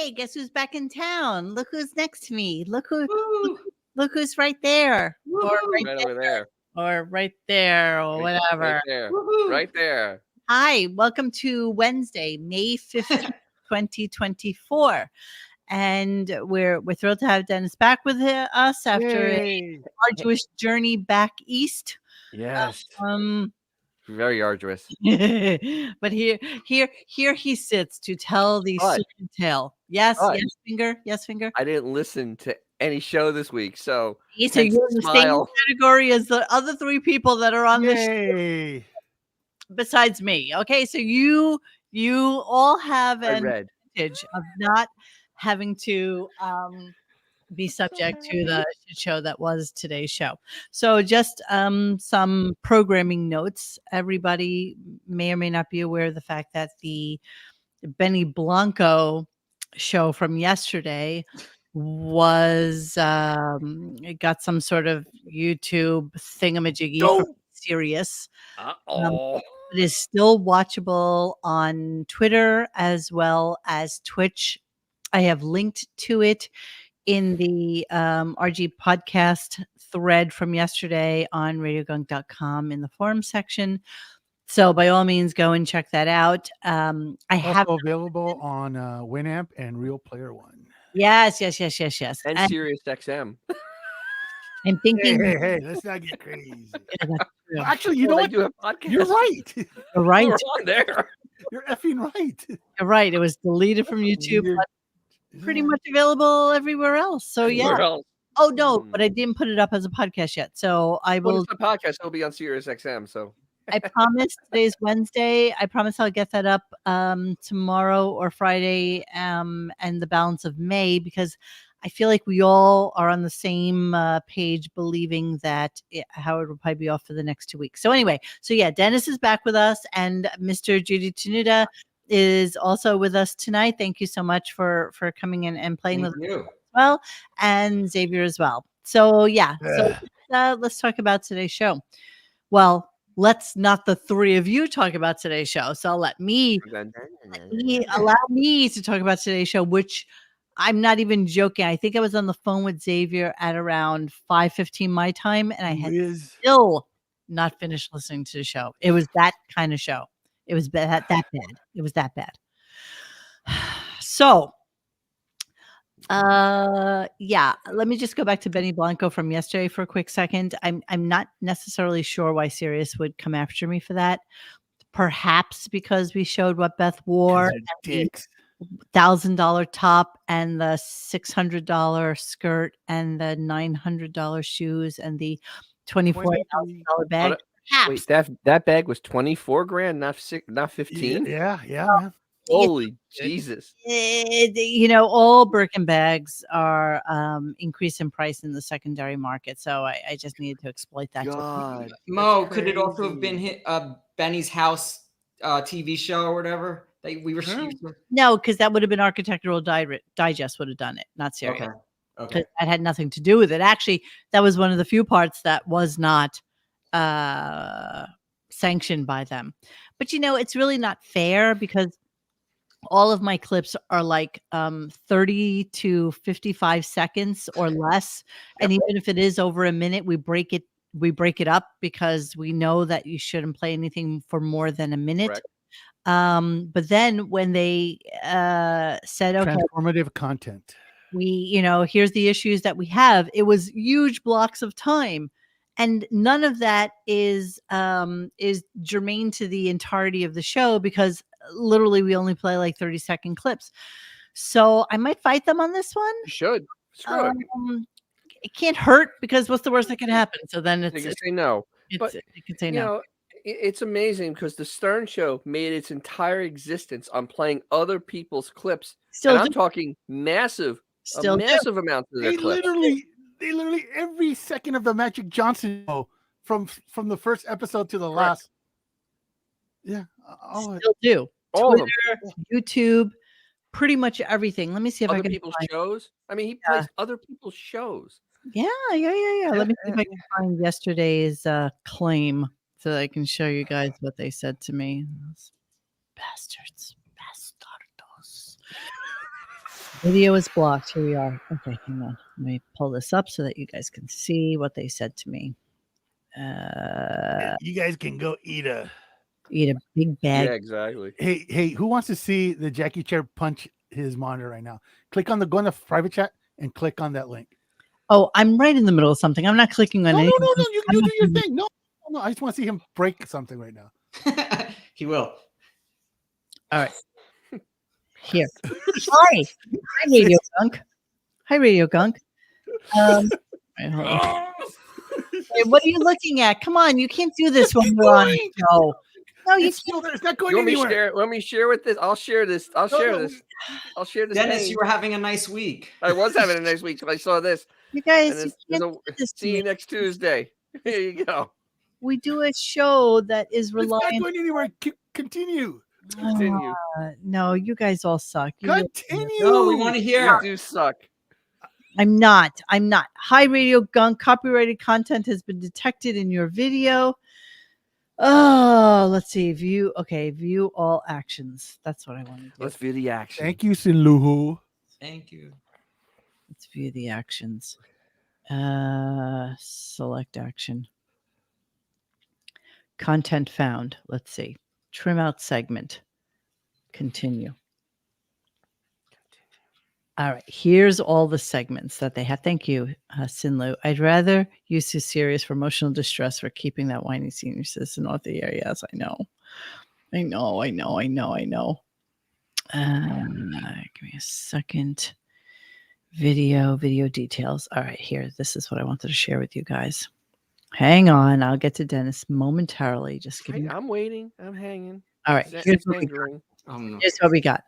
Hey, guess who's back in town? Look who's next to me. Look Woo! who's right there. Or Woohoo! right Right over there. or right there or Right whatever. there. Woohoo! Right there. Hi, welcome to Wednesday, May 15th, 2024. And we're thrilled to have Dennis back with us after Yay. an arduous journey back east. Yes. Um Very arduous. but here he sits to tell the But- sordid tale. Yes, but- yes, finger. I didn't listen to any show this week, so So hence you're in the same smile. category as the other three people that are on this show Yay. besides me. Okay, so you all have I an read. advantage of not having to be subject to the shit show that was today's show. So just some programming notes. Everybody may or may not be aware of the fact that the Benny Blanco show from yesterday was it got some sort of YouTube thingamajiggy from Sirius. Uh-oh. It is still watchable on Twitter as well as Twitch. I have linked to it in the RG podcast thread from yesterday on RadioGunk.com in the forum section. So by all means, go and check that out. I have Also available on Winamp and Real Player One. yes. And And Sirius XM. I'm thinking, Hey, let's not get crazy. yeah, that's true. Actually, you know They what? do have podcasts. You're right. You're right. We're on there. You're effing right. You're right. It was deleted from YouTube, Weird. but pretty much available everywhere else. So yeah. Where else? Oh no, but I didn't put it up as a podcast yet. So I Well, will. it's a podcast. It'll be on Sirius XM. So I promise today's Wednesday. I promise I'll get that up tomorrow or Friday and the balance of May, because I feel like we all are on the same page believing that Howard will probably be off for the next 2 weeks. So anyway, so yeah, Dennis is back with us and Mr. Judy Tenuta is also with us tonight. Thank you so much for coming in and playing with us as well, and Xavier as well. So yeah, so let's talk about today's show. Well, let's not the three of you talk about today's show. So allow me to talk about today's show, which I'm not even joking. I think I was on the phone with Xavier at around 5:15 my time, and I had still not finished listening to the show. It was that kind of show. It was that bad. It was that bad. So, yeah, let me just go back to Benny Blanco from yesterday for a quick second. I'm not necessarily sure why Sirius would come after me for that. Perhaps because we showed what Beth wore, $1,000 top and the $600 skirt and the $900 shoes and the $24,000 bag. Wait, that bag was 24 grand, not 15. Yeah, man. Holy Jesus! All Birkin bags are increased in price in the secondary market, so I just needed to exploit that. God, Mo, could it also have been Benny's House TV show or whatever that we received? No, because that would have been Architectural Digest would have done it, not Sirius. Okay. That had nothing to do with it. Actually, that was one of the few parts that was not sanctioned by them. But it's really not fair, because all of my clips are like 30 to 55 seconds or less. And even if it is over a minute, we break it up, because we know that you shouldn't play anything for more than a minute. But then when they said, okay, transformative content, here's the issues that we have, it was huge blocks of time. And none of that is germane to the entirety of the show, because literally we only play like 30-second clips. So I might fight them on this one. You should. Screw it. It can't hurt, because what's the worst that can happen? So then You can say no. But you can say no. It's amazing, because the Stern Show made its entire existence on playing other people's clips. And I'm talking massive amounts of their clips. They literally every second of the Magic Johnson show from the first episode to the last. Yeah, still do. All Twitter, of them. YouTube, pretty much everything. Let me see if other I can people's shows. I mean, he plays other people's shows. Yeah. Let me see if I can find yesterday's claim so that I can show you guys what they said to me. Those bastards. Video is blocked. Here we are. Okay, hang on. Let me pull this up so that you guys can see what they said to me. You guys can go eat a big bag. Yeah, exactly. Hey, who wants to see the Jackie chair punch his monitor right now? Go in the private chat and click on that link. Oh, I'm right in the middle of something. I'm not clicking on anything. No. You do your thing. No. I just want to see him break something right now. He will. All right. Here. Hi, RadioGunk. Hi, RadioGunk. Wait, hold on. Hey, what are you looking at? Come on, you can't do this when we're on the show. No, you can't. It's not going anywhere. Let me share with this. I'll share this. I'll share this. Dennis, pain. you were having a nice week. I was having a nice week till I saw this. You guys, you can't do this to see you me. next Tuesday. Here you go. We do a show that is reliant. It's not going anywhere. Continue. No, you guys all suck. Continue. No, we want to hear. You do suck. I'm not. Hi, RadioGunk. Copyrighted content has been detected in your video. Oh, let's see. View all actions. That's what I want to do. Let's view the action. Thank you, Sinluhu. Thank you. Let's view the actions. Select action. Content found. Let's see. Trim out segment. Continue. All right. Here's all the segments that they have. Thank you, Sinlu. I'd rather use too serious for emotional distress for keeping that whiny senior citizen off the air. Yes, I know. Give me a second. Video details. All right, here. This is what I wanted to share with you guys. Hang on. I'll get to Dennis momentarily. Just give me. I'm waiting. I'm hanging. All right. Here's what we got.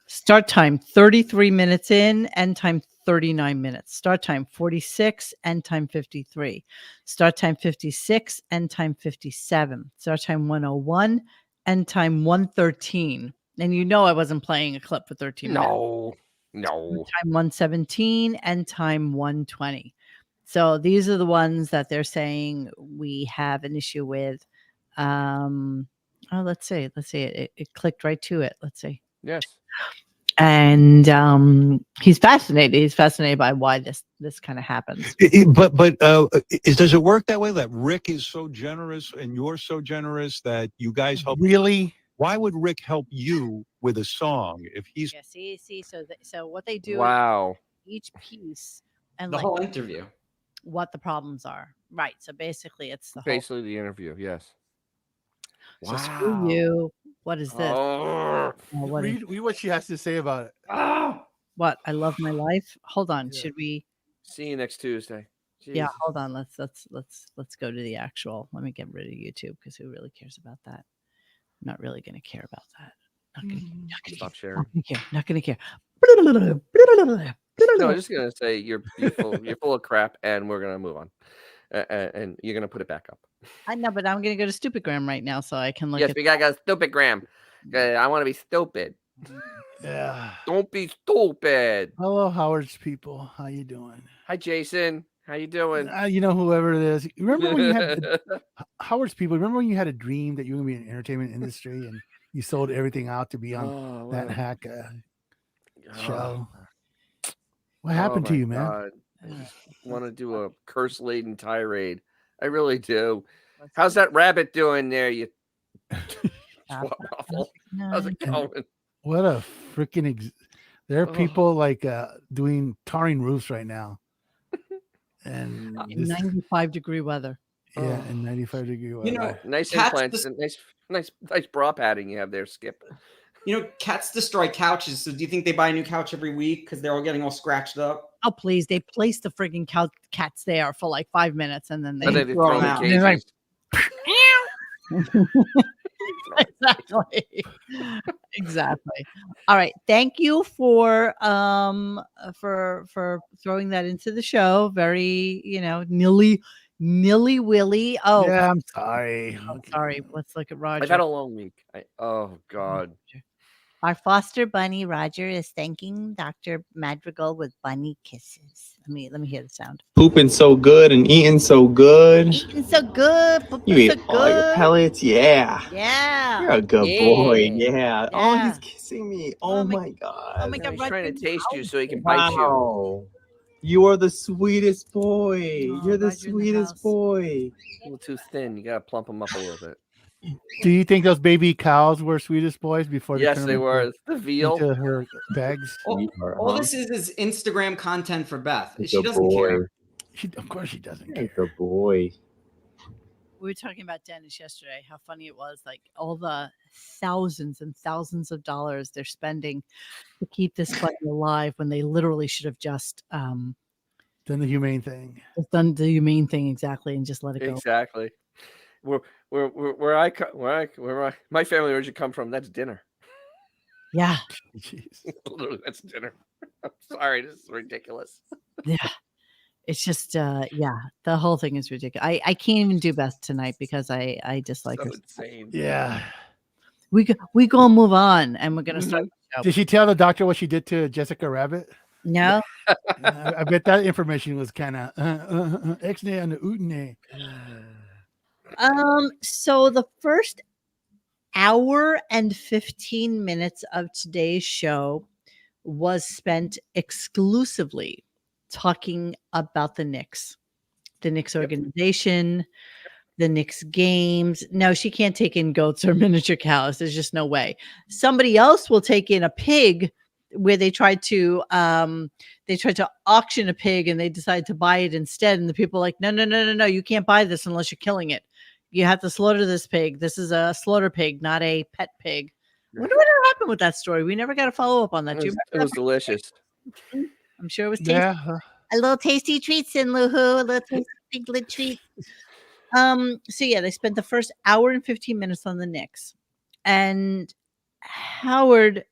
Start time 33 minutes in, end time 39 minutes. Start time 46, end time 53. Start time 56, end time 57. Start time 101, end time 113. And you know I wasn't playing a clip for 13 minutes. No. Time 117, end time 120. So these are the ones that they're saying we have an issue with. Let's see. It clicked right to it. Let's see. Yes. And he's fascinated. He's fascinated by why this kind of happens. But does it work that way? That Rick is so generous and you're so generous that you guys help? Really? Why would Rick help you with a song if he's? Yeah. See. So what they do? Wow. Each piece and the whole interview. What the problems are, right? So basically, it's the the interview. Yes. So screw you. What is this? Read what she has to say about it. What? I love my life. Hold on. Yeah. Should we see you next Tuesday? Jesus. Yeah, hold on. Let's go to the actual. Let me get rid of YouTube because who really cares about that? I'm not really going to care about that. Not going to stop sharing. Not going to care. No, I'm just going to say you're full of crap, and we're going to move on. And you're going to put it back up. I know, but I'm going to go to Stupidgram right now so I can look. Yes, we got to go Stupidgram. I want to be stupid. Yeah. Don't be stupid. Hello, Howard's people. How you doing? Hi, Jason. How you doing? You know, whoever it is. Remember when you had Howard's people? Remember when you had a dream that you were going to be in the entertainment industry and you sold everything out to be on that hack show? What happened to you, man? God. I just want to do a curse-laden tirade. I really do. How's that rabbit doing there? You waffle. How's it going? What a freaking! There are people like doing tarring roofs right now, and in 95-degree weather. Yeah, in 95-degree weather. You know, nice implants, nice bra padding you have there, Skip. You know, cats destroy couches. So do you think they buy a new couch every week because they're all getting all scratched up? Oh, please. They place the frigging cats there for like 5 minutes and then they throw them out. Like, exactly. All right. Thank you for throwing that into the show. Very, nilly willy. Oh, yeah, I'm sorry. Sorry. Let's look at Roger. I've had a long week. Oh God. Our foster bunny Roger is thanking Dr. Madrigal with bunny kisses. Let me hear the sound. Pooping so good and eating so good. Eating so good. You eat all your pellets? Yeah. Yeah. You're a good boy. Yeah. Oh, he's kissing me. Oh my God. Oh my God. He's trying to taste you so he can bite you. Wow. You are the sweetest boy. You're the Roger's in the sweetest house. boy. A little too thin. You got to plump him up a little bit. Do you think those baby cows were sweetest boys before they Yes, turned they them were. The veal. into her bags? All this is Instagram content for Beth. He's She a doesn't boy. care. Of course she doesn't You're care. a good boy. We were talking about Dennis yesterday, how funny it was, like all the thousands and thousands of dollars they're spending to keep this bunny alive when they literally should have just Done the humane thing. done the humane thing exactly and just let it go. Exactly. Where my family originally come from, that's dinner. Yeah. Jeez. Literally, that's dinner. I'm sorry, this is ridiculous. Yeah. It's just the whole thing is ridiculous. I can't even do Beth tonight because I dislike So her. insane. Yeah. We gonna move on and we're gonna start the show. Did she tell the doctor what she did to Jessica Rabbit? No. I bet that information was kind of X-nay and the Ootnay. So the first hour and 15 minutes of today's show was spent exclusively talking about the Knicks organization, the Knicks games. No, she can't take in goats or miniature cows. There's just no way. Somebody else will take in a pig where they tried to auction a pig and they decided to buy it instead. And the people are like, no, you can't buy this unless you're killing it. You have to slaughter this pig. This is a slaughter pig, not a pet pig. I wonder what happened with that story. We never got a follow up on that. It was delicious. I'm sure it was tasty. Yeah. A little tasty treats in Luhu, a little tasty big treat. So yeah, they spent the first hour and 15 minutes on the Knicks, and Howard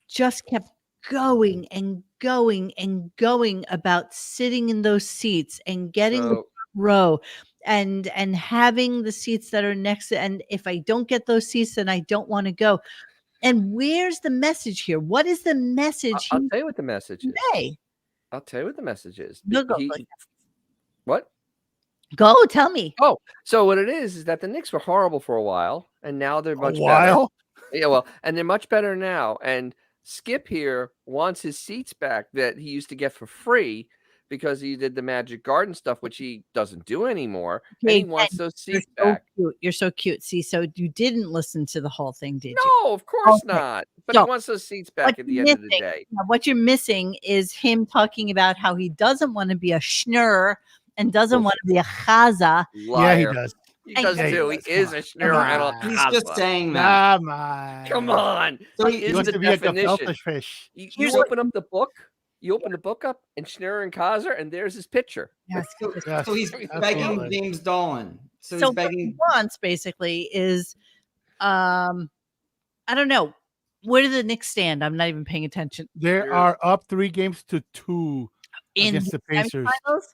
just kept going and going and going about sitting in those seats and getting the row and having the seats that are next to, and if I don't get those seats, then I don't want to go. And where's the message here? What is the message? I'll tell you what the message is. Hey. I'll tell you what the message is. Go. What? Go, tell me. Oh, so what it is that the Knicks were horrible for a while, and now they're much better. Yeah, well, and they're much better now. And Skip here wants his seats back that he used to get for free because he did the Magic Garden stuff, which he doesn't do anymore. And he wants those seats back. Cute. You're so cute. See, so you didn't listen to the whole thing, did you? No, of course not. But he wants those seats back at the end of the day. What you're missing is him talking about how he doesn't want to be a schnurr and doesn't want to be a chaza. Yeah, he does. He does too. He is a schnurr and a He's chaza. just saying that. Come on. So He wants is to the be like a definition. selfish fish. You open up the book. You open the book up, and Schnurr and Kaiser, and there's his picture. Yes. So he's begging James Dolan. So he's what begging. he wants basically is, I don't know. Where do the Knicks stand? I'm not even paying attention. They are up 3-2 against the Pacers. Semifinals?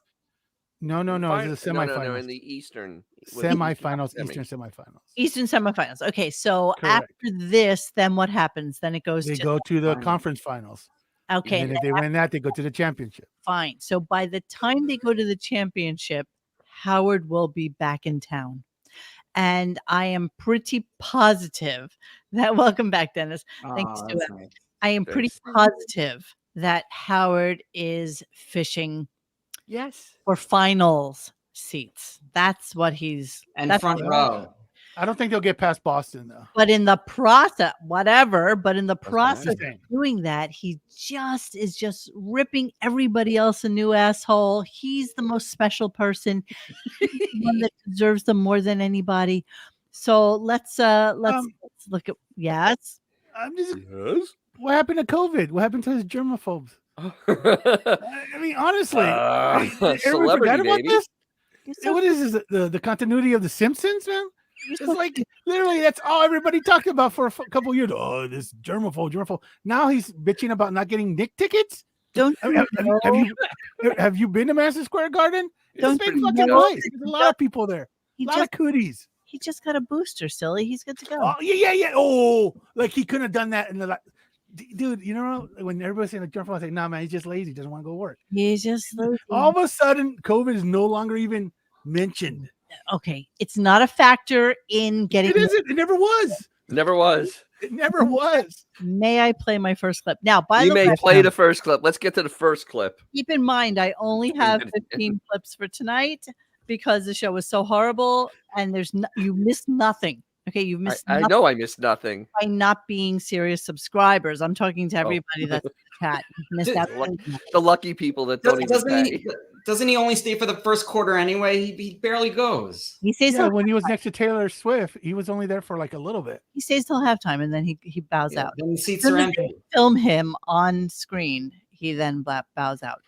No. It's the semifinals. No, in the Eastern. Semifinals, Eastern semifinals. Eastern semifinals. Okay, so Correct. after this, then what happens? Then it goes They to go to the conference finals. Okay. And if they win that, they go to the championship. Fine. So by the time they go to the championship, Howard will be back in town. And I am pretty positive that welcome back, Dennis. Thanks to it. Nice. I am pretty positive that Howard is fishing for finals seats. That's what he's and front row. I don't think they'll get past Boston though. But in the process, but in the process of doing that, he is just ripping everybody else a new asshole. He's the most special person. He's the one that deserves them more than anybody. So let's look at What happened to COVID? What happened to his germaphobes? I mean, honestly, everyone forgot about this. So what is this? The continuity of the Simpsons, man? It's like literally that's all everybody talked about for a couple years. Oh, this germaphobe. Now he's bitching about not getting Knick tickets. Have you been to Madison Square Garden? It's a big fucking place. There's a lot of people there. A lot of cooties. He just got a booster, silly. He's good to go. Oh yeah. Oh, like he couldn't have done that in the dude. You know when everybody's saying like John Fox, like, nah, man, he's just lazy. He doesn't want to go work. He's just lazy. All of a sudden, COVID is no longer even mentioned. Okay, it's not a factor in getting. It isn't. It never was. Never was. It never was. May I play my first clip now? By You the may way, play the first clip. Let's get to the first clip. keep in mind, I only have 15 clips for tonight because the show was so horrible, and you missed nothing. Okay, you missed. I know I missed nothing by not being serious subscribers. I'm talking to everybody that's chat. Missed out. The lucky people that don't even pay. Doesn't he only stay for the first quarter anyway? He barely goes. He stays when he was next to Taylor Swift, he was only there for like a little bit. He stays till halftime and then he bows out. Then the seats As are soon as empty. they film him on screen, he then bows out.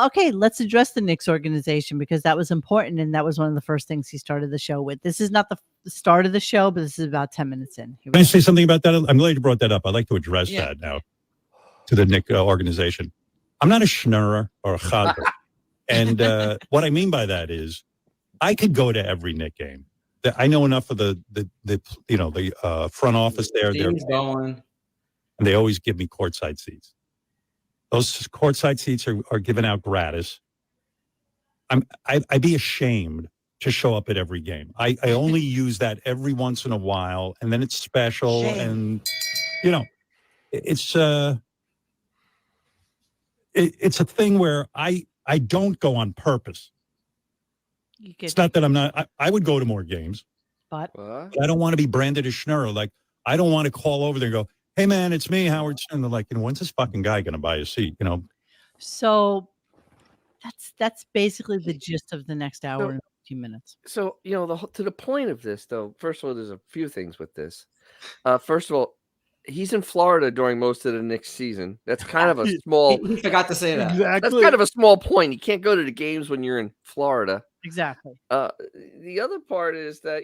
Okay, let's address the Knicks organization because that was important and that was one of the first things he started the show with. This is not the start of the show, but this is about 10 minutes in. Can I say something about that? I'm glad you brought that up. I'd like to address that now to the Knicks organization. I'm not a schnurrer or a chadr. And what I mean by that is I could go to every Knick game. I know enough of the front office there. And they always give me courtside seats. Those courtside seats are given out gratis. I'd be ashamed to show up at every game. I only use that every once in a while, and then it's special. And it's a thing where I don't go on purpose. It's not that I'm not. I would go to more games, but I don't want to be branded as schnurrer. Like I don't want to call over there and go, "Hey man, it's me, Howard Stern." And they're like, when's this fucking guy going to buy a seat? So that's basically the gist of the next hour and 15 minutes. So to the point of this, though. First of all, there's a few things with this. First of all, he's in Florida during most of the Knicks season. That's kind of a small. He forgot to say that. Exactly. That's kind of a small point. You can't go to the games when you're in Florida. Exactly. The other part is that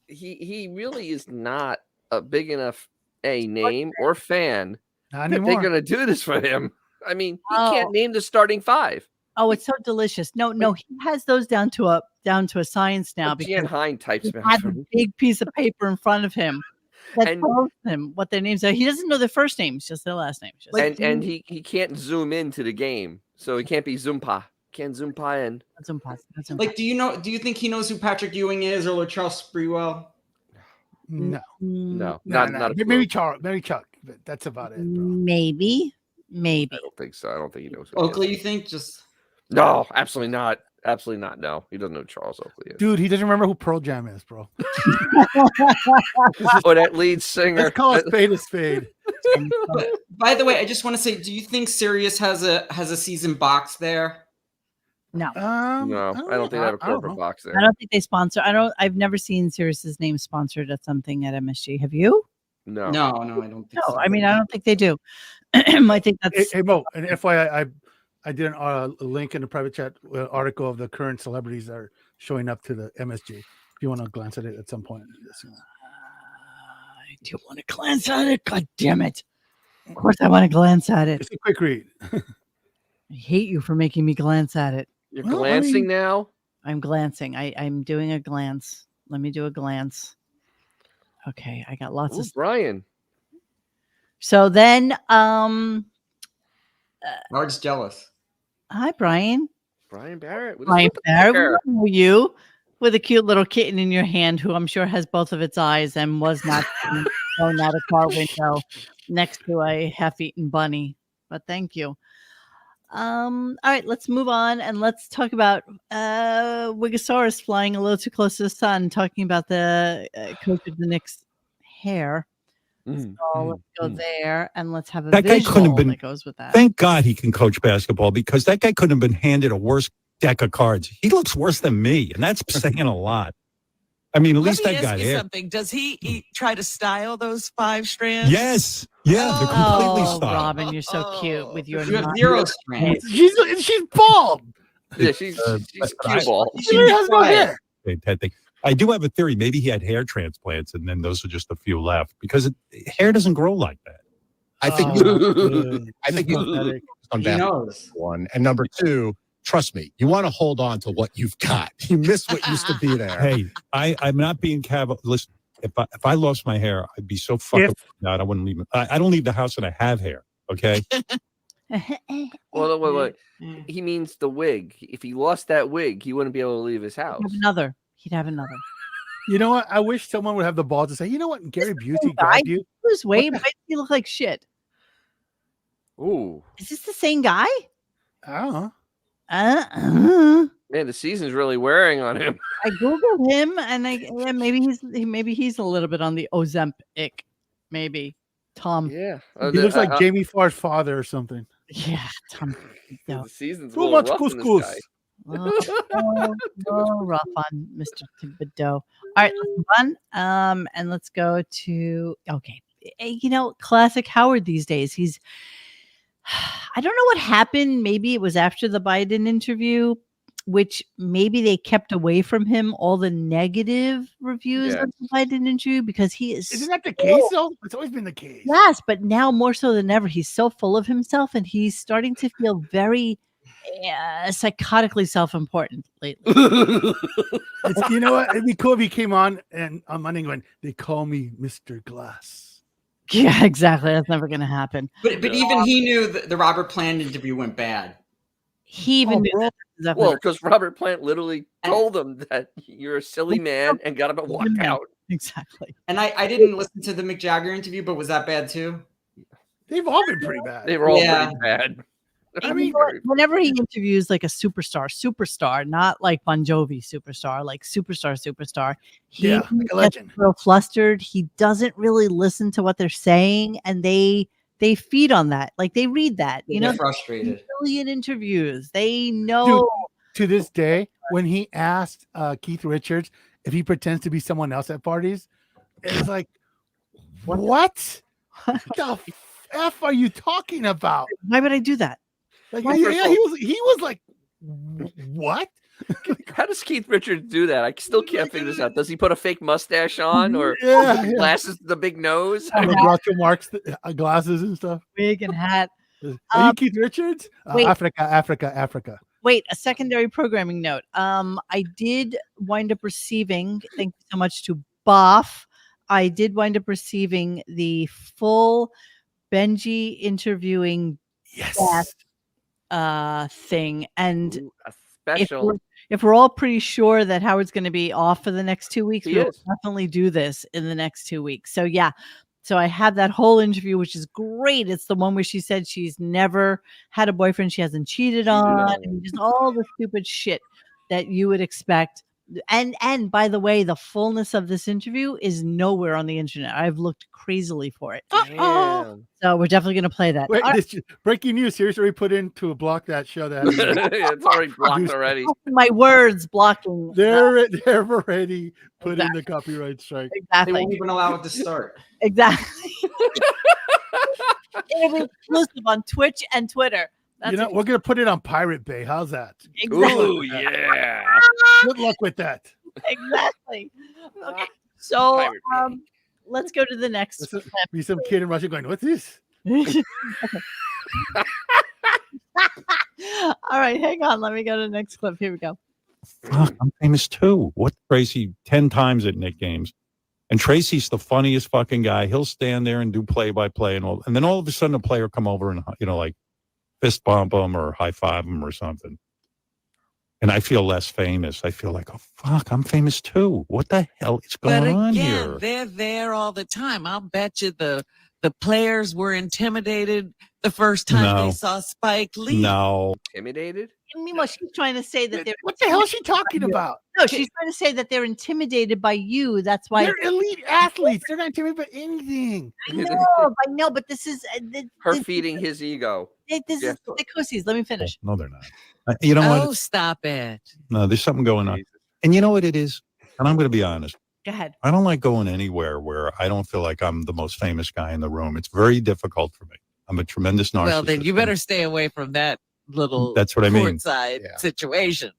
he really is not a big enough name or fan Not that anymore. they're going to do this for him. I mean, he can't name the starting five. Oh, it's so delicious. No, he has those down to a science now. Jan Hine types he has a big piece of paper in front of him that tells him what their names are. He doesn't know their first names, just their last names. And he can't zoom into the game, so he can't be Zoompa. Can't Zoompa in. Like, do you think he knows who Patrick Ewing is or Latrell Sprewell? No, not maybe Chuck. But that's about it, bro. Maybe. I don't think so. I don't think he knows. Oakley, you think? Just no, absolutely not. Absolutely not. No, he doesn't know who Charles Oakley is. Dude, he doesn't remember who Pearl Jam is, bro. Or that lead singer. Let's call a spade a spade. By the way, I just want to say, do you think Sirius has a season box there? No. No, I don't think they have a corporate box there. I don't think they sponsor. I've never seen Sirius's name sponsored at something at MSG. Have you? No, I don't think so. I mean, I don't think they do. I think that's. Hey Mo, and FYI, I did a link in the private chat article of the current celebrities that are showing up to the MSG. If you want to glance at it at some point. I do want to glance at it. God damn it! Of course, I want to glance at it. It's a quick read. I hate you for making me glance at it. You're glancing now? I'm glancing. I'm doing a glance. Let me do a glance. Okay, I got lots of Brian. So then Howard's jealous. Hi, Brian. Brian Barrett. Brian Barrett, we know you with a cute little kitten in your hand who I'm sure has both of its eyes and was not thrown out a car window next to a half-eaten bunny. But thank you. All right, let's move on and let's talk about Wigosaurus flying a little too close to the sun, talking about the coach of the Knicks hair. So let's go there and let's have a that guy couldn't have been, that goes with that. Thank God he can coach basketball because that guy couldn't have been handed a worse deck of cards. He looks worse than me, and that's saying a lot. I mean, at least that guy there. Something. Does he try to style those 5 strands? Yes. Yeah, they're completely styled. Robin, you're so cute with your you have 0 strands. She's bald. Yeah, she's cue ball. She has no hair. I do have a theory. Maybe he had hair transplants, and then those are just a few left because hair doesn't grow like that. I think. I think he's on He knows. one, and number 2, trust me, you want to hold on to what you've got. You miss what used to be there. Hey, I'm not being cavalier. Listen, if I lost my hair, I'd be so fucking out. I wouldn't leave. I don't leave the house and I have hair. Okay. Well, wait. He means the wig. If he lost that wig, he wouldn't be able to leave his house. He'd have another. You know what? I wish someone would have the balls to say, you know what? Gary Busey grabbed you. Lose weight. Why does he look like shit? Ooh. Is this the same guy? I don't know. Man, the season's really wearing on him. I googled him, and maybe he's a little bit on the Ozempic, maybe. Tom. Yeah, He looks like Jamie Farr's father or something. Yeah, Tom. The season's too much rough couscous. Rough on Mr. Thibodeau. All right, let's move on. And let's go to classic Howard these days. He's I don't know what happened. Maybe it was after the Biden interview, which maybe they kept away from him all the negative reviews of the Biden interview because he is. Isn't that the case though? It's always been the case. Yes, but now more so than ever, he's so full of himself and he's starting to feel very psychotically self-important lately. You know what? It'd be cool if he came on and on Monday going, they call me Mr. Glass. Yeah, exactly. That's never going to happen. But even he knew the Robert Plant interview went bad. He even knew that. Well, because Robert Plant literally told him that you're a silly man and got him to walk out. Exactly. And I didn't listen to the Mick Jagger interview, but was that bad too? They've all been pretty bad. They were all pretty bad. I mean, whenever he interviews like a superstar, not like Bon Jovi superstar, like superstar, he like a legend. Real flustered. He doesn't really listen to what they're saying, and they feed on that. Like they read that. They're frustrated. Million interviews. They know. Dude, to this day, when he asked Keith Richards if he pretends to be someone else at parties, it's like, what the f are you talking about? Why would I do that? Like, he was like, what? How does Keith Richards do that? I still can't figure this out. Does he put a fake mustache on or glasses, the big nose? Groucho Marx glasses and stuff. Wig and hat. Are you Keith Richards? Africa. Wait, a secondary programming note. I did wind up receiving, thank you so much to Boff. I did wind up receiving the full Benji interviewing thing. And a special. If we're all pretty sure that Howard's going to be off for the next 2 weeks, we'll definitely do this in the next 2 weeks. So yeah. So I have that whole interview, which is great. It's the one where she said she's never had a boyfriend she hasn't cheated on, and just all the stupid shit that you would expect. And by the way, the fullness of this interview is nowhere on the internet. I've looked crazily for it. So we're definitely going to play that. Wait, breaking news. Here's where we put in to block that show. That it's already blocked already. My words blocking. They're already put in the copyright strike. Exactly. They won't even allow it to start. Exactly. It'll be exclusive on Twitch and Twitter. We're gonna put it on Pirate Bay. How's that? Exactly. Ooh, yeah. Good luck with that. Exactly. Okay. So let's go to the next. Be some kid in Russia going, "What's this?" All right, hang on. Let me go to the next clip. Here we go. Fuck, I'm famous too. What Tracy 10 times at Nick games. And Tracy's the funniest fucking guy. He'll stand there and do play-by-play and then all of a sudden a player come over and like fist bump him or high five him or something. And I feel less famous. I feel like, oh fuck, I'm famous too. What the hell is going on here? They're there all the time. I'll bet you the players were intimidated the first time they saw Spike Lee. No. Intimidated? Meanwhile, she's trying to say that they're. What the hell is she talking about? No, she's trying to say that they're intimidated by you. That's why they're elite athletes. They're not intimidated by anything. I know, but this is her feeding his ego. This is psychosis. Let me finish. No, they're not. You know what? Oh, stop it. No, there's something going on. And you know what it is? And I'm going to be honest. Go ahead. I don't like going anywhere where I don't feel like I'm the most famous guy in the room. It's very difficult for me. I'm a tremendous narcissist. Well, then you better stay away from that little That's what I mean. courtside situation.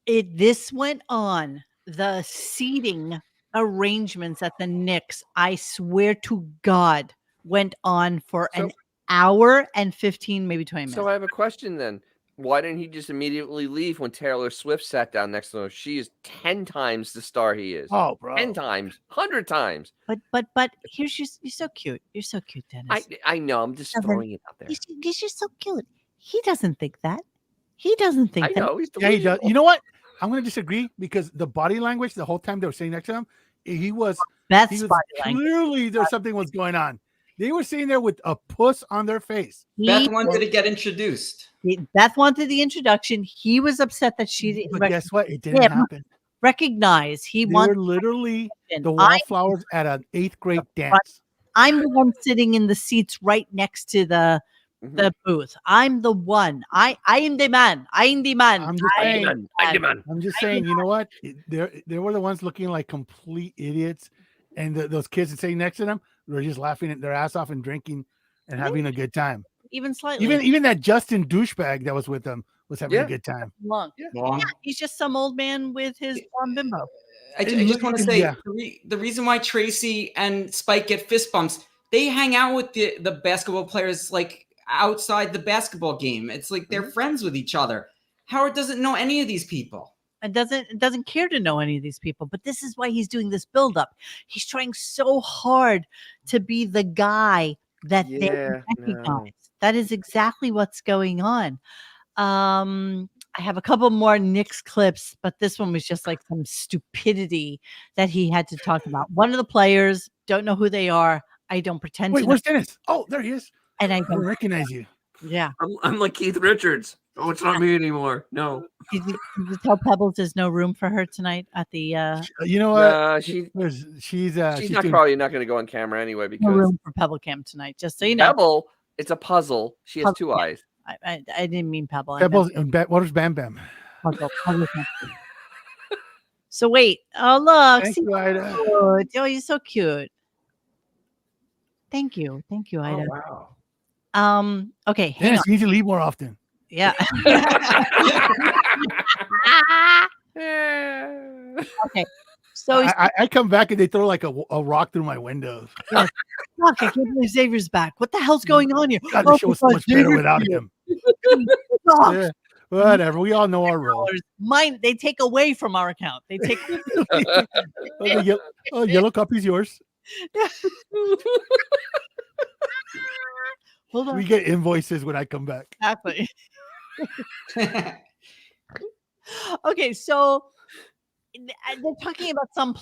This went on the seating arrangements at the Knicks. I swear to God, went on for an hour and 15, maybe 20 minutes. So I have a question then. Why didn't he just immediately leave when Taylor Swift sat down next to him? She is 10 times the star he is. Oh, bro. 10 times, 100 times. But here's you're so cute. You're so cute, Dennis. I know. I'm just throwing it out there. You're just so cute. He doesn't think that. He doesn't think I that. know. He's Yeah, he does. delusional. You know what? I'm going to disagree because the body language the whole time they were sitting next to him, he was That's body language. clearly there's something was going on. They were sitting there with a puss on their face. Beth wanted to get introduced. Beth wanted the introduction. He was upset that she didn't. But guess what? It didn't happen. Recognize he They wanted were literally the wallflowers at an 8th grade dance. I'm the one sitting in the seats right next to the booth. I'm the one. I am the man. I am the man. I'm just saying, you know what? They were the ones looking like complete idiots, and those kids that sitting next to them were just laughing their ass off and drinking and having a good time. Even slightly. Even that Justin douchebag that was with them was having a good time. Long. Yeah, he's just some old man with his blonde bimbo. I just want to say the reason why Tracy and Spike get fist bumps, they hang out with the basketball players like outside the basketball game. It's like they're friends with each other. Howard doesn't know any of these people. And doesn't care to know any of these people. But this is why he's doing this buildup. He's trying so hard to be the guy that they recognize. No. That is exactly what's going on. I have a couple more Knicks clips, but this one was just like some stupidity that he had to talk about. One of the players, don't know who they are. I don't pretend to. Wait, where's Dennis? Oh, there he is. And I don't recognize you. Yeah. I'm like Keith Richards. Oh, it's not me anymore. No. Did you tell Pebbles there's no room for her tonight at the you know what? She's probably not going to go on camera anyway because no room for Pebble Cam tonight, just so you know. Pebble, it's a puzzle. She has two eyes. I didn't mean Pebble. Pebbles and what is Bam Bam? So wait. Oh look. Thank you, Ida. Oh, you're so cute. Thank you, Ida. Oh, wow. Okay. Dennis, you need to leave more often. Yeah. Okay. So I come back and they throw like a rock through my windows. Look, I can't believe Xavier's back. What the hell's going on here? God, the show was so much better without him. Yeah, whatever. We all know our role. Mine, they take away from our account. They take. Yellow copy's yours. Hold on. We get invoices when I come back. Exactly. Okay, so they're talking about some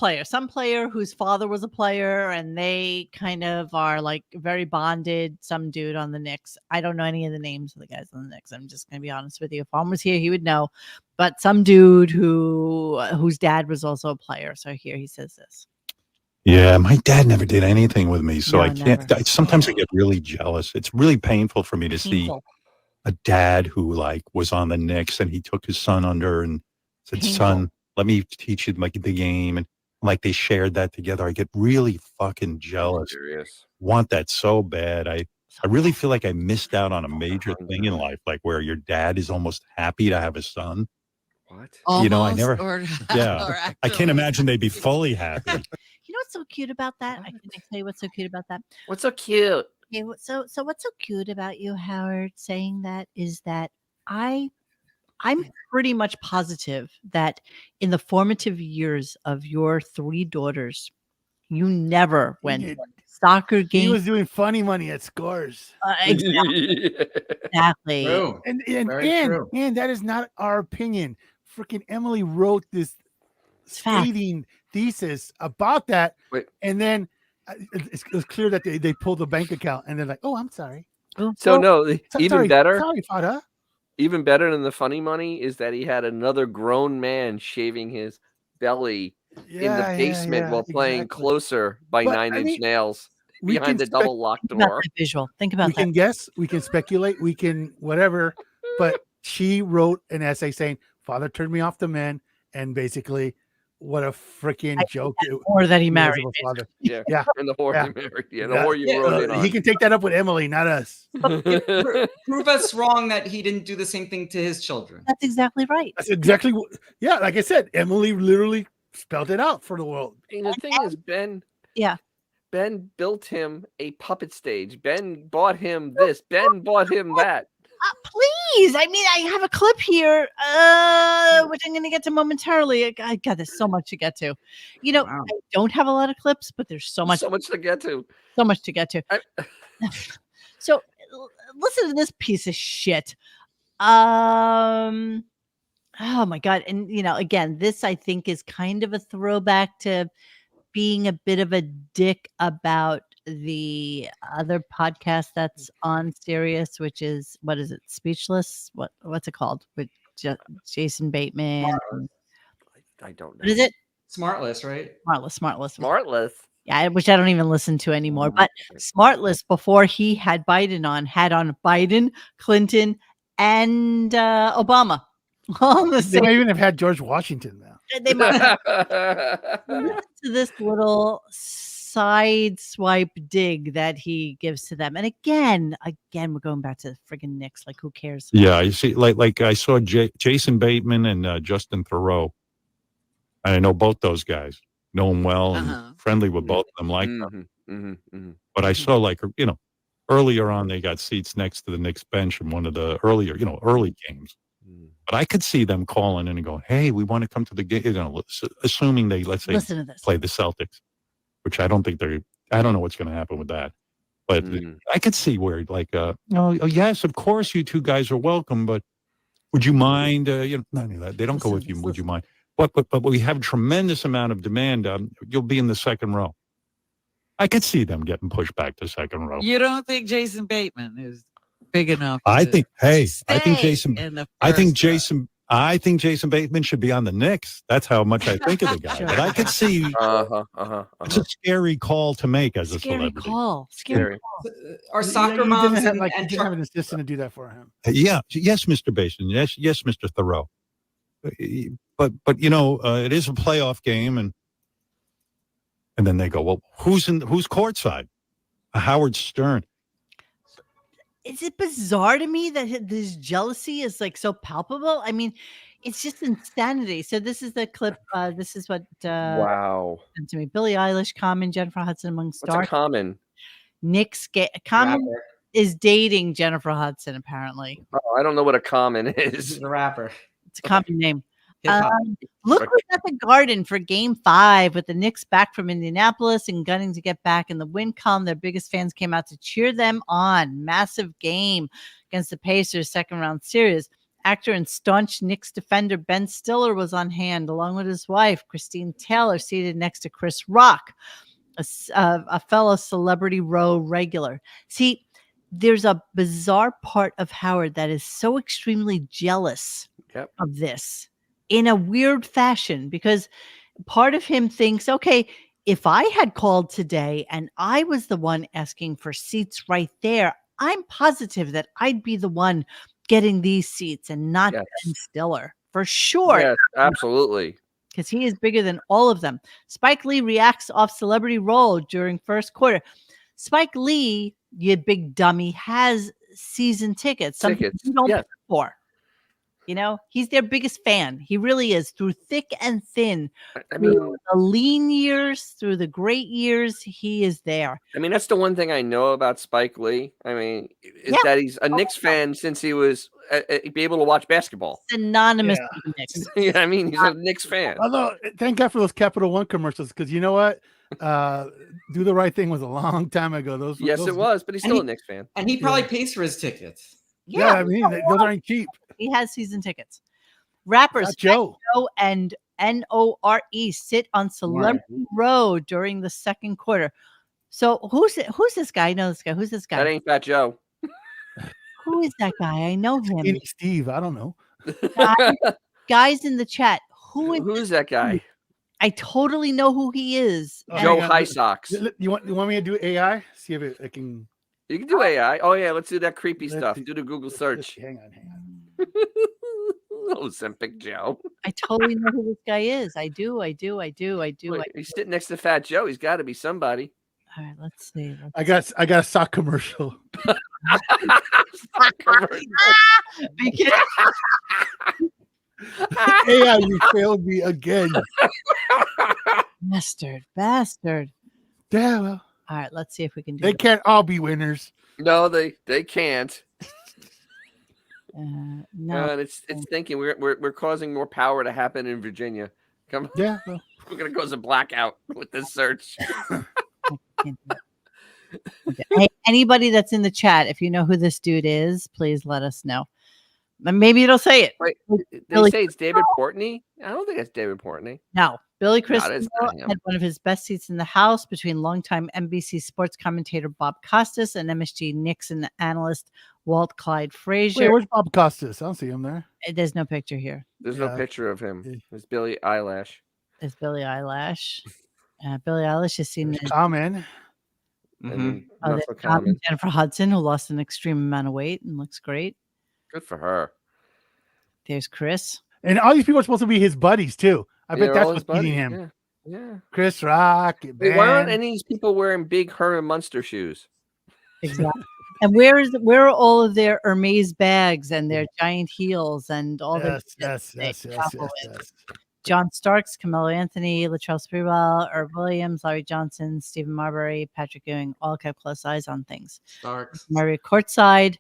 player whose father was a player, and they kind of are like very bonded. Some dude on the Knicks. I don't know any of the names of the guys on the Knicks. I'm just gonna be honest with you. If Juan was here, he would know. But some dude whose dad was also a player. So here he says this. Yeah, my dad never did anything with me, so No, I can't. Sometimes I get really jealous. It's really painful for me to see a dad who like was on the Knicks and he took his son under and said, "Son, let me teach you like the game," and like they shared that together. I get really fucking jealous. Want that so bad. I really feel like I missed out on a major thing in life, like where your dad is almost happy to have a son. What? Almost, you know, I never. Yeah, I can't imagine they'd be fully happy. You know what's so cute about that? I can tell you what's so cute about that. What's so cute? Okay, so what's so cute about you, Howard, saying that is that I'm pretty much positive that in the formative years of your three daughters, you never went to a soccer game. He was doing funny money at Scores. Exactly. True. And that is not our opinion. Freaking Emily wrote this scathing thesis about that, and then it was clear that they pulled the bank account, and they're like, "Oh, I'm sorry." So no, even better. Sorry, Fada. Even better than the funny money is that he had another grown man shaving his belly in the basement while playing Closer by Nine Inch Nails behind the double locked door. Visual. Think about that. We can guess, we can speculate, we can whatever, but she wrote an essay saying, "Father turned me off the men," and basically, what a freaking joke! Or that he married. Yeah, and the whore he married. Yeah, the whore you wrote it on. He can take that up with Emily, not us. Prove us wrong that he didn't do the same thing to his children. That's exactly right. That's exactly what. Yeah, like I said, Emily literally spelled it out for the world. And the thing is, Ben built him a puppet stage. Ben bought him this. Ben bought him that. Please. I mean, I have a clip here, which I'm going to get to momentarily. There's so much to get to. I don't have a lot of clips, but there's so much to get to. So much to get to. So listen to this piece of shit. Oh my God. And again, this I think is kind of a throwback to being a bit of a dick about the other podcast that's on Sirius, which is, what is it? Speechless? What's it called? With Jason Bateman. I don't know. What is it? Smartless, right? Smartless. Yeah, which I don't even listen to anymore. But Smartless, before he had Biden on, had on Biden, Clinton, and Obama. They might even have had George Washington now. They might. Listen to this little side swipe dig that he gives to them. And again, we're going back to the friggin' Knicks. Like, who cares? Yeah, you see, like I saw Jason Bateman and Justin Thoreau. I know both those guys. Know them well and friendly with both of them, like them. But I saw, earlier on, they got seats next to the Knicks bench in one of the early games. But I could see them calling in and going, "Hey, we want to come to the game," assuming they, let's say, play the Celtics, which I don't think I don't know what's going to happen with that. But I could see where, yes, of course, you two guys are welcome, but would you mind? They don't go with you. Would you mind? But we have a tremendous amount of demand. You'll be in the second row. I could see them getting pushed back to second row. You don't think Jason Bateman is big enough? I think Jason Bateman should be on the Knicks. That's how much I think of the guy. But I could see it's a scary call to make as a celebrity. Scary call. Our soccer moms didn't have an assistant to do that for him. Yes, Mr. Bateman. Yes, Mr. Thoreau. But it is a playoff game, and then they go, well, who's courtside? Howard Stern. Is it bizarre to me that this jealousy is so palpable? I mean, it's just insanity. So this is the clip. This is what wow. To me, Billie Eilish, Common, Jennifer Hudson among stars. What's a Common? Nick's Common is dating Jennifer Hudson, apparently. Oh, I don't know what a Common is. He's a rapper. It's a common name. Look who's at the Garden for Game 5 with the Knicks back from Indianapolis and gunning to get back in the win column. Their biggest fans came out to cheer them on. Massive game against the Pacers, second round series. Actor and staunch Knicks defender Ben Stiller was on hand, along with his wife, Christine Taylor, seated next to Chris Rock, a fellow Celebrity Row regular. See, there's a bizarre part of Howard that is so extremely jealous of this in a weird fashion, because part of him thinks, okay, if I had called today and I was the one asking for seats right there, I'm positive that I'd be the one getting these seats and not Ben Stiller, for sure. Yes, absolutely. Because he is bigger than all of them. Spike Lee reacts off Celebrity Roll during first quarter. Spike Lee, you big dummy, has season tickets. Something you don't pay for. He's their biggest fan. He really is, through thick and thin. I mean, through the lean years, through the great years, he is there. I mean, that's the one thing I know about Spike Lee. I mean, is that he's a Knicks fan since he was be able to watch basketball. Synonymous with Knicks. Yeah, I mean, he's a Knicks fan. Although, thank God for those Capital One commercials, because you know what? Do the Right Thing was a long time ago. It was, but he's still a Knicks fan. And he probably pays for his tickets. Yeah, I mean, those aren't cheap. He has season tickets. Rappers Joe and Nore sit on Celebrity Row during the second quarter. So who's this guy? I know this guy. Who's this guy? That ain't Fat Joe. Who is that guy? I know him. Skinny Steve. I don't know. Guys in the chat. Who's that guy? I totally know who he is. Joe High Socks. You want me to do AI? See if it can. You can do AI. Oh yeah, let's do that creepy stuff. Do the Google search. Hang on. Ozempic Joe. I totally know who this guy is. I do. Wait, he's sitting next to Fat Joe. He's got to be somebody. All right, let's see. I got a sock commercial. Sock commercial. AI, you failed me again. Bastard. Yeah, well. All right, let's see if we can do They can't all be winners. No, they can't. No, and it's thinking we're causing more power to happen in Virginia. Come on. Yeah. Well, We're gonna cause a blackout with this search. Hey, anybody that's in the chat, if you know who this dude is, please let us know. Maybe it'll say it. Wait, they say it's David Portney. I don't think it's David Portney. No, Billy No, Crystal that's not him. had one of his best seats in the House between longtime NBC sports commentator Bob Costas and MSG Nixon analyst Walt Clyde Frazier. wait, where's Bob Costas? I don't see him there. There's no picture here. There's no picture of him. It's Billy Eyelash. There's Billy Eyelash. Billy Eilish is seen as Common. And Oh, not there's so common. Jennifer Hudson, who lost an extreme amount of weight and looks great. Good for her. There's Chris. And all these people are supposed to be his buddies too. I bet They're that's all what's his eating buddies, him. Yeah. Chris Rock. Wait, why aren't Ben. any of these people wearing big Herman Munster shoes? Exactly. And where are all of their Hermes bags and their giant heels and all the Yes. John Starks, Carmelo Anthony, Latrell Sprewell, Herb Williams, Larry Johnson, Stephen Marbury, Patrick Ewing, all kept close eyes on things. Starks. Murray courtside.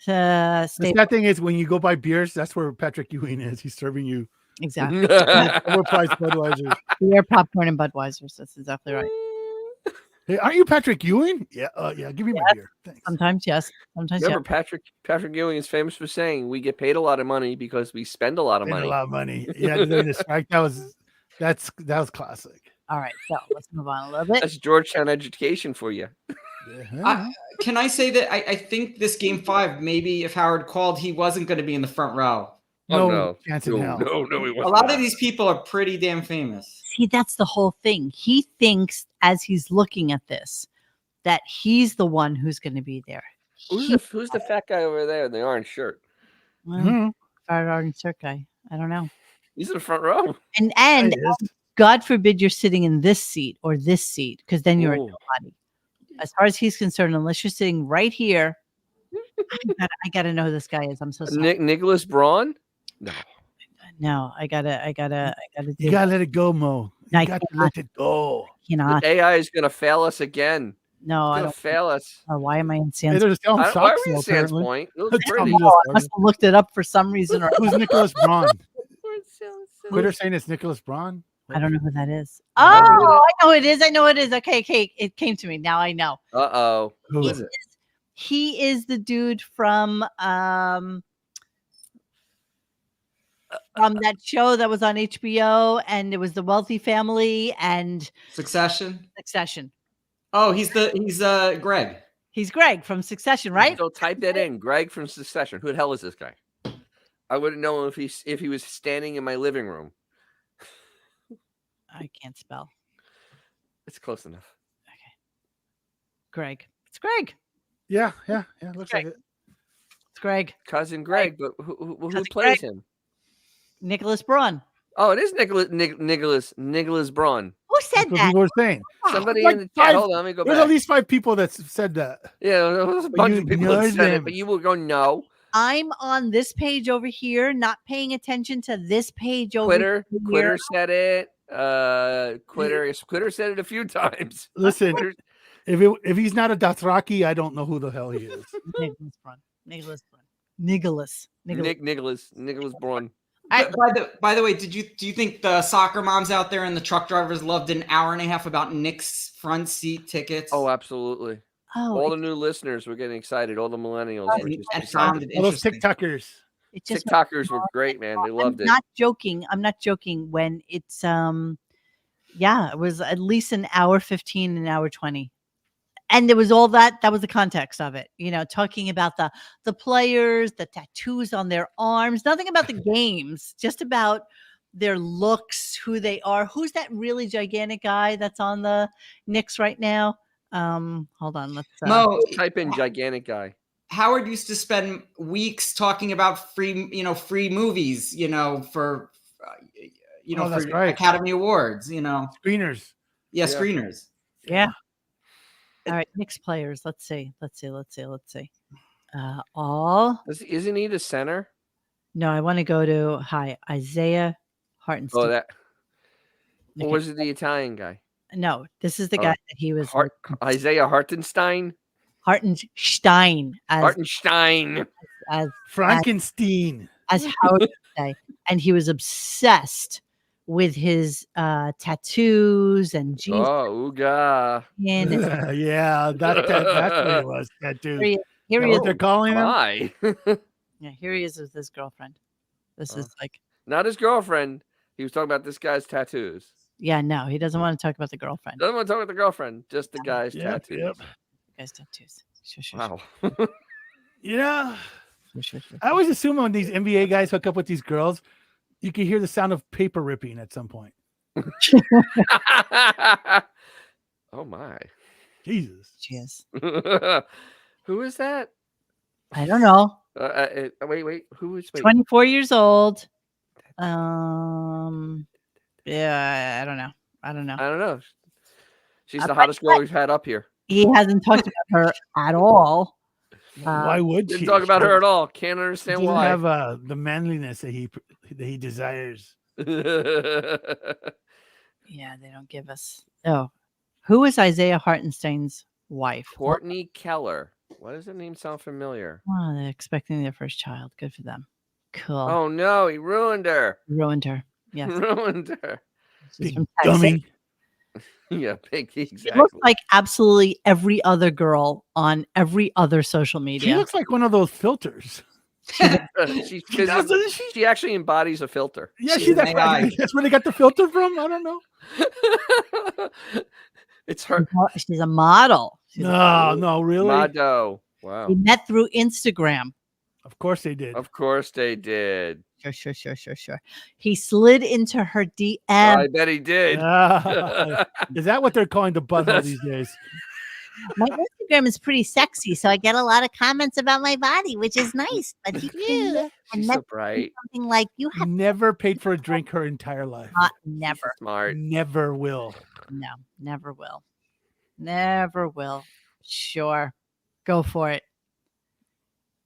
The sad thing is when you go buy beers, that's where Patrick Ewing is. He's serving you Exactly. overpriced Budweiser. Beer, popcorn, and Budweisers. That's exactly right. Hey, aren't you Patrick Ewing? Yeah, give me my beer. Thanks. Sometimes yes. Sometimes Remember, yes. Patrick Ewing is famous for saying we get paid a lot of money because we spend a lot of money. A lot of money. Yeah, during the strike. That was classic. All right, so let's move on a little bit. That's Georgetown education for you. Can I say that I think this game 5, maybe if Howard called, he wasn't going to be in the front row. No chance in hell. No, he wasn't. A lot of these people are pretty damn famous. See, that's the whole thing. He thinks as he's looking at this that he's the one who's going to be there. Who's the fat guy over there in the orange shirt? Well, orange shirt guy. I don't know. He's in the front row. And God forbid you're sitting in this seat or this seat, because then you're a nobody. As far as he's concerned, unless you're sitting right here, I gotta know who this guy is. I'm so sorry. Nicholas Braun? No, I gotta do You gotta let it go, Mo. You got to let it go. The AI is gonna fail us again. No, I don't fail us. Why am I in Sam's? Hey, there's Why are we in Sam's Point? It looks pretty. I must have looked it up for some reason. Or Who's Nicholas Braun? Twitter saying it's Nicholas Braun. I don't know who that is. Oh, I know it is. I know it is. Okay, it came to me. Now I know. Uh-oh. Who is it? He is the dude from that show that was on HBO, and it was the wealthy family and Succession. Oh, he's Greg. He's Greg from Succession, right? So type that in, Greg from Succession. Who the hell is this guy? I wouldn't know if he was standing in my living room. I can't spell. It's close enough. Okay. Greg. It's Greg. Yeah. Looks like it. It's Greg. Cousin Greg, but who Greg. plays him? Nicholas Braun. Oh, it is Nicholas Braun. Who said That's what that? people were saying. Somebody Like in the chat. five- Hold on, let me go There's back. at least 5 people that said that. Yeah, there was a bunch of people that ignored said it, them. but you will go no. I'm on this page over here, not paying attention to this page over here. Quitter said it. Quitter said it a few times. Listen, if he's not a Dothraki, I don't know who the hell he is. Nicholas Braun. Nicholas Braun. By the way, do you think the soccer moms out there and the truck drivers loved an hour and a half about Nick's front seat tickets? Oh, absolutely. Oh, all the new listeners were getting excited. All the millennials were just found it All those interesting. TikTokers. TikTokers were great, man. They loved it. I'm not joking when it's it was at least an hour 15, an hour 20. And there was all that was the context of it, talking about the players, the tattoos on their arms, nothing about the games, just about their looks, who they are. Who's that really gigantic guy that's on the Knicks right now? Hold on, let's type in gigantic guy. Howard used to spend weeks talking about free movies, for that's for right. Academy Awards, Screeners. Yeah, screeners. Yeah. All right, Knicks players. Let's see. Isn't he the center? No, I want to go to Isaiah Hartenstein. Oh, that. Or was it the Italian guy? No, this is the guy that he was. Isaiah Hartenstein. Hartenstein. Hartenstein. Frankenstein, as Howard would say, and he was obsessed with his tattoos and Jesus. Oh, ooga. Yeah, that's what it was. Tattoos. Here he What is. they're calling him? My. Yeah, here he is with his girlfriend. This is like not his girlfriend. He was talking about this guy's tattoos. Yeah, no, he doesn't want to talk about the girlfriend. Doesn't want to talk about the girlfriend, just the guy's tattoos. Yep. The guy's tattoos. Wow. Yeah. I always assume when these NBA guys hook up with these girls, you can hear the sound of paper ripping at some point. Oh my. Jesus. Cheers. Who is that? I don't know. Wait. Who is 24 years old. Yeah, I don't know. I don't know. She's the hottest girl we've had up here. He hasn't talked about her at all. Why would she? Didn't talk about her at all. Can't understand She doesn't why. have the manliness that he desires. Yeah, they don't give us. Oh, who is Isaiah Hartenstein's wife? Courtney Keller. Why does that name sound familiar? Oh, they're expecting their first child. Good for them. Cool. Oh no, he ruined her. Ruined her. Yes. Ruined her. She's Big from Texas. dummy. Yeah, exactly. She looks like absolutely every other girl on every other social media. She looks like one of those filters. She actually embodies a filter. Yeah, she's that. That's where they got the filter from. I don't know. It's her. She's a model. No, really. Mado. Wow. We met through Instagram. Of course they did. Of course they did. Sure. He slid into her DM. I bet he did. Is that what they're calling the butthole these days? My Instagram is pretty sexy, so I get a lot of comments about my body, which is nice. But he She's so bright. Something like you have Never paid for a drink her entire life. Never. Smart. Never will. No, never will. Never will. Sure. Go for it.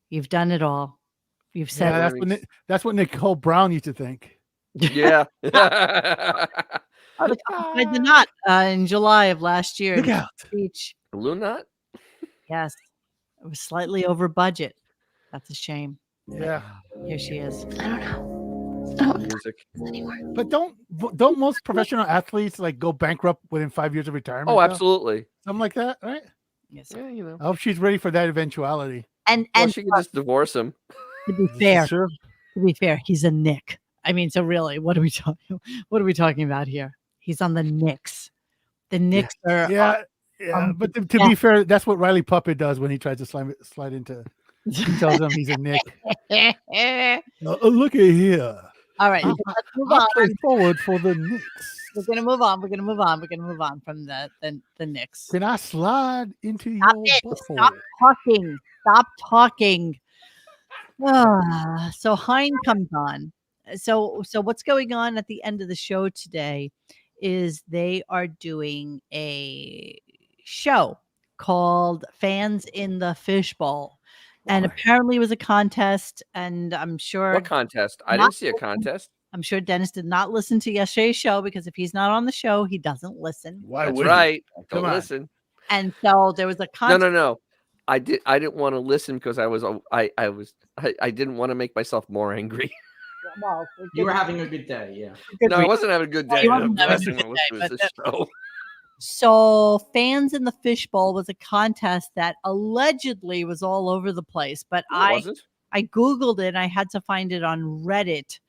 You've done it all. You've said that's what Nicole Brown used to think. Yeah. I did not in July of last year. Look out. Speech. Balloon knot? Yes. It was slightly over budget. That's a shame. Yeah. Here she is. I don't know. Music. Anymore. But don't most professional athletes like go bankrupt within 5 years of retirement? Oh, absolutely. Something like that, right? Yes. Yeah, you know. I hope she's ready for that eventuality. And she can just divorce him. To be fair, he's a Knick. I mean, so really, what are we talking about here? He's on the Knicks. The Knicks are but to be fair, that's what Riley Puppet does when he tries to slide into. He tells him he's a Knick. Look at here. All right, let's move on. Play forward for the Knicks. We're gonna move on. We're gonna move on from the Knicks. Can I slide into Stop your it. butthole? Stop talking. So Hein comes on. So what's going on at the end of the show today is they are doing a show called Fans in the Fishbowl. And apparently it was a contest, and I'm sure. What contest? I didn't see a contest. I'm sure Dennis did not listen to yesterday's show because if he's not on the show, he doesn't listen. Why That's would right. he? Don't Come on. listen. And so there was a contest. No. I didn't want to listen because I didn't want to make myself more angry. Well, You were having a good day, yeah. No, I wasn't having a good day. you wasn't I'm having a listening good to day, this show. So Fans in the Fishbowl was a contest that allegedly was all over the place, but I Googled it and I had to find it on Reddit.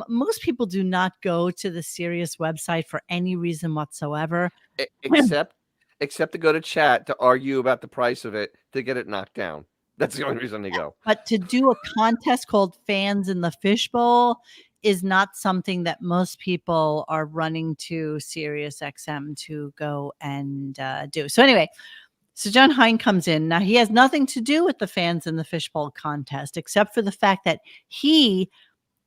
Most people do not go to the Sirius website for any reason whatsoever. Except to go to chat to argue about the price of it to get it knocked down. That's the only reason they go. But to do a contest called Fans in the Fishbowl is not something that most people are running to Sirius XM to go and do. So anyway, so John Hein comes in. Now, he has nothing to do with the Fans in the Fishbowl contest, except for the fact that he,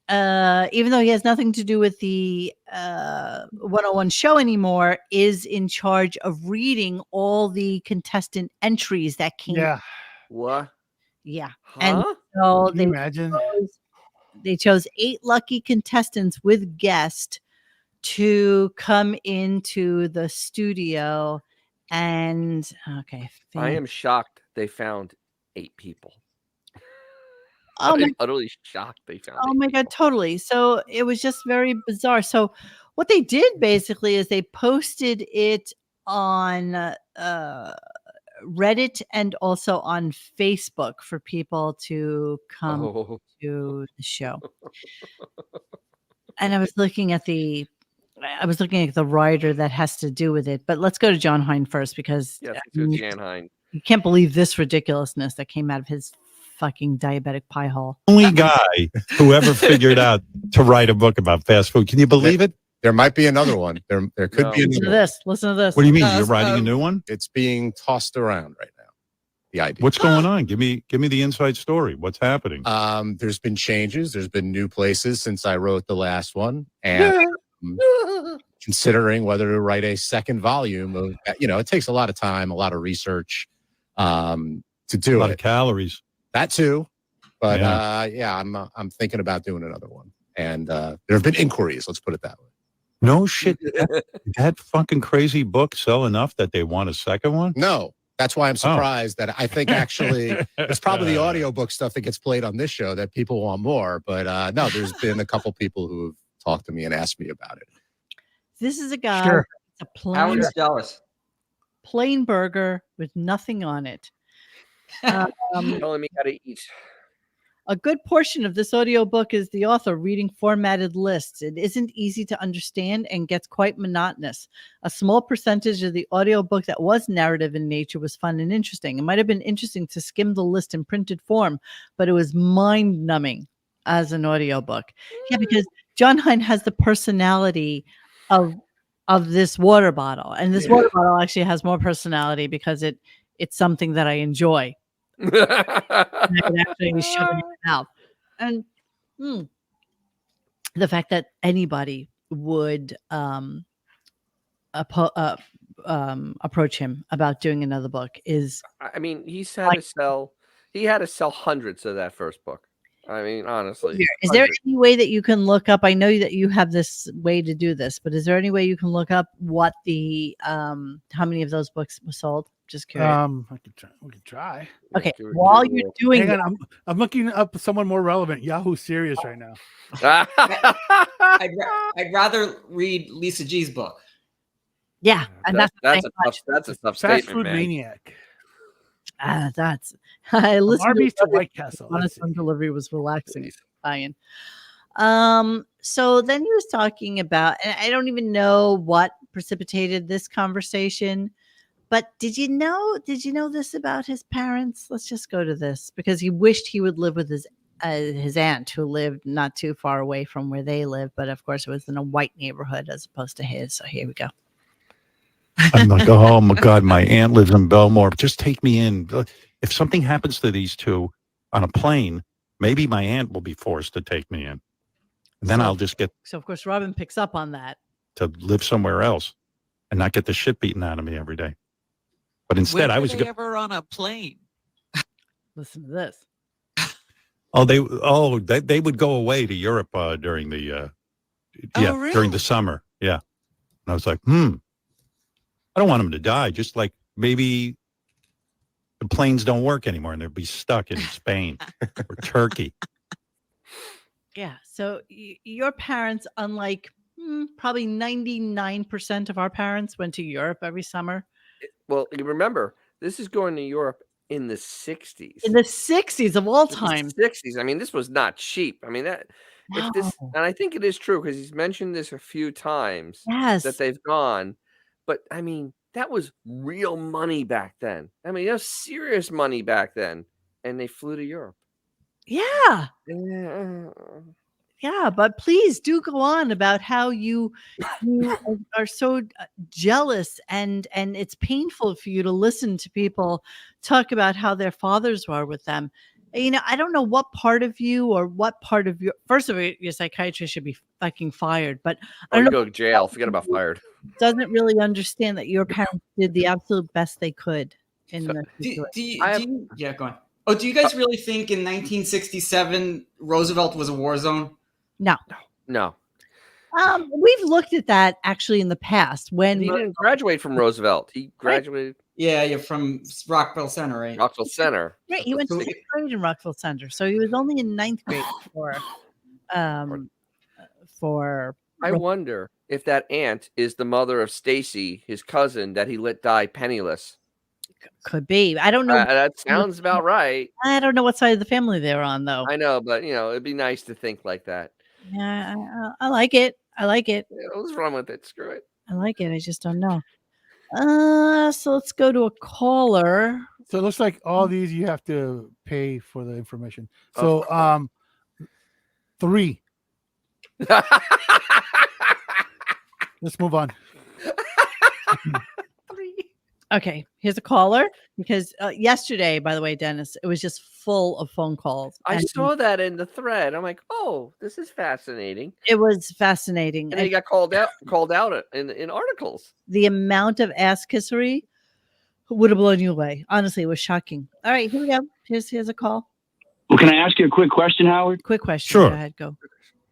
even though he has nothing to do with the 101 show anymore, is in charge of reading all the contestant entries that came. Yeah. What? Yeah. Huh? And so Can you imagine? They chose 8 lucky contestants with guest to come into the studio. And okay, I am shocked they found 8 people. I'm utterly shocked they found it. Oh my God, totally. So it was just very bizarre. So what they did basically is they posted it on Reddit and also on Facebook for people to come to the show. And I was looking at the writer that has to do with it. But let's go to John Hine first because Yes, Jan Hine. You can't believe this ridiculousness that came out of his fucking diabetic pie hole. Only guy who ever figured out to write a book about fast food. Can you believe it? There might be another one. There could be Listen to another. this. Listen to this. What do you mean? You're writing a new one? It's being tossed around right now. The idea. What's going on? Give me the inside story. What's happening? There's been changes. There's been new places since I wrote the last one, and considering whether to write a second volume of, it takes a lot of time, a lot of research to do a lot of calories. That too, but I'm thinking about doing another one, and there have been inquiries. Let's put it that way. No shit. That fucking crazy book sell enough that they want a second one? No. That's why I'm surprised that I think actually it's probably the audiobook stuff that gets played on this show that people want more. But no, there's been a couple people who have talked to me and asked me about it. This is a guy. Sure. A plain, Howard's jealous. Plain burger with nothing on it. Telling me how to eat. A good portion of this audiobook is the author reading formatted lists. It isn't easy to understand and gets quite monotonous. A small percentage of the audiobook that was narrative in nature was fun and interesting. It might have been interesting to skim the list in printed form, but it was mind-numbing as an audiobook. Yeah, because John Hine has the personality of this water bottle. And this water bottle actually has more personality because it's something that I enjoy. And I can actually shove it in my mouth. And the fact that anybody would approach him about doing another book is. I mean, he had to sell hundreds of that first book. I mean, honestly. Is there any way that you can look up? I know that you have this way to do this, but is there any way you can look up what the how many of those books were sold? Just curious. We can try. Okay, while you're doing Hang on, I'm looking up someone more relevant. Yahoo Serious right now. I'd rather read Lisa G's book. Yeah, and that's a tough Fast statement, Food man. Maniac. That's I listened Arby's to to White Castle. Honest Home Delivery was relaxing. Ian. So then he was talking about, and I don't even know what precipitated this conversation. But did you know this about his parents? Let's just go to this because he wished he would live with his aunt who lived not too far away from where they live. But of course, it was in a white neighborhood as opposed to his. So here we go. I'm like, oh my God, my aunt lives in Belmore. Just take me in. If something happens to these two on a plane, maybe my aunt will be forced to take me in. And then I'll just get. So of course, Robin picks up on that. To live somewhere else and not get the shit beaten out of me every day. But instead, I was ever on a plane. Listen to this. They would go away to Europe during the really? during the summer. Yeah. And I was like, I don't want them to die. Just like maybe the planes don't work anymore and they'll be stuck in Spain or Turkey. Yeah. So your parents, unlike probably 99% of our parents, went to Europe every summer. Well, you remember, this is going to Europe in the 60s. In the 60s of all time. 60s. I mean, this was not cheap. I mean, and I think it is true because he's mentioned this a few times that they've gone. But I mean, that was real money back then. I mean, that was serious money back then. And they flew to Europe. Yeah. Yeah, but please do go on about how you are so jealous and it's painful for you to listen to people talk about how their fathers were with them. You know, I don't know what part of you or what part of first of all, your psychiatrist should be fucking fired, but I don't know. Go to jail. Forget about fired. Doesn't really understand that your parents did the absolute best they could in the situation. Yeah, go on. Oh, do you guys really think in 1967 Roosevelt was a war zone? No. No. We've looked at that actually in the past when he didn't graduate from Roosevelt. He graduated. Yeah, you're from Rockville Center, right? Rockville Center. Right, he went to 6th grade in Rockville Center, so he was only in 9th grade for. I wonder if that aunt is the mother of Stacy, his cousin that he let die penniless. Could be. I don't know. That sounds about right. I don't know what side of the family they're on, though. I know, but it'd be nice to think like that. Yeah, I like it. I like it. Yeah, what's wrong with it? Screw it. I like it. I just don't know. So let's go to a caller. So it looks like all these you have to pay for the information. So 3. Let's move on. Okay, here's a caller because yesterday, by the way, Dennis, it was just full of phone calls. I saw that in the thread. I'm like, oh, this is fascinating. It was fascinating. And he got called out in articles. The amount of ass kissery would have blown you away. Honestly, it was shocking. All right, here we go. Here's a call. Well, can I ask you a quick question, Howard? Quick question. Sure. Go ahead, go.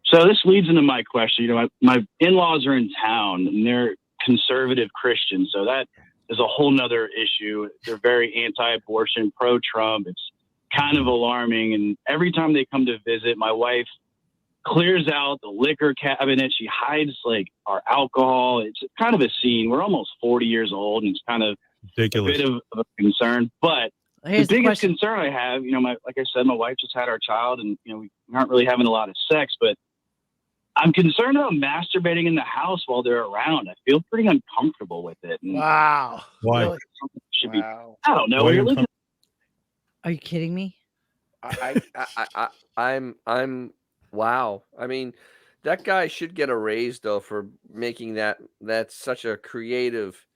So this leads into my question. My in-laws are in town and they're conservative Christians. So that is a whole nother issue. They're very anti-abortion, pro-Trump. It's kind of alarming. And every time they come to visit, my wife clears out the liquor cabinet. She hides like our alcohol. It's kind of a scene. We're almost 40 years old and it's kind of ridiculous. A bit of a concern. But Here's the biggest concern I have, like I said, my wife just had our child and, we aren't really having a lot of sex, but I'm concerned about masturbating in the house while they're around. I feel pretty uncomfortable with it. And Wow. Why? Really? Should be, I don't know. Are you kidding me? I'm wow. I mean, that guy should get a raise though for making that's such a creative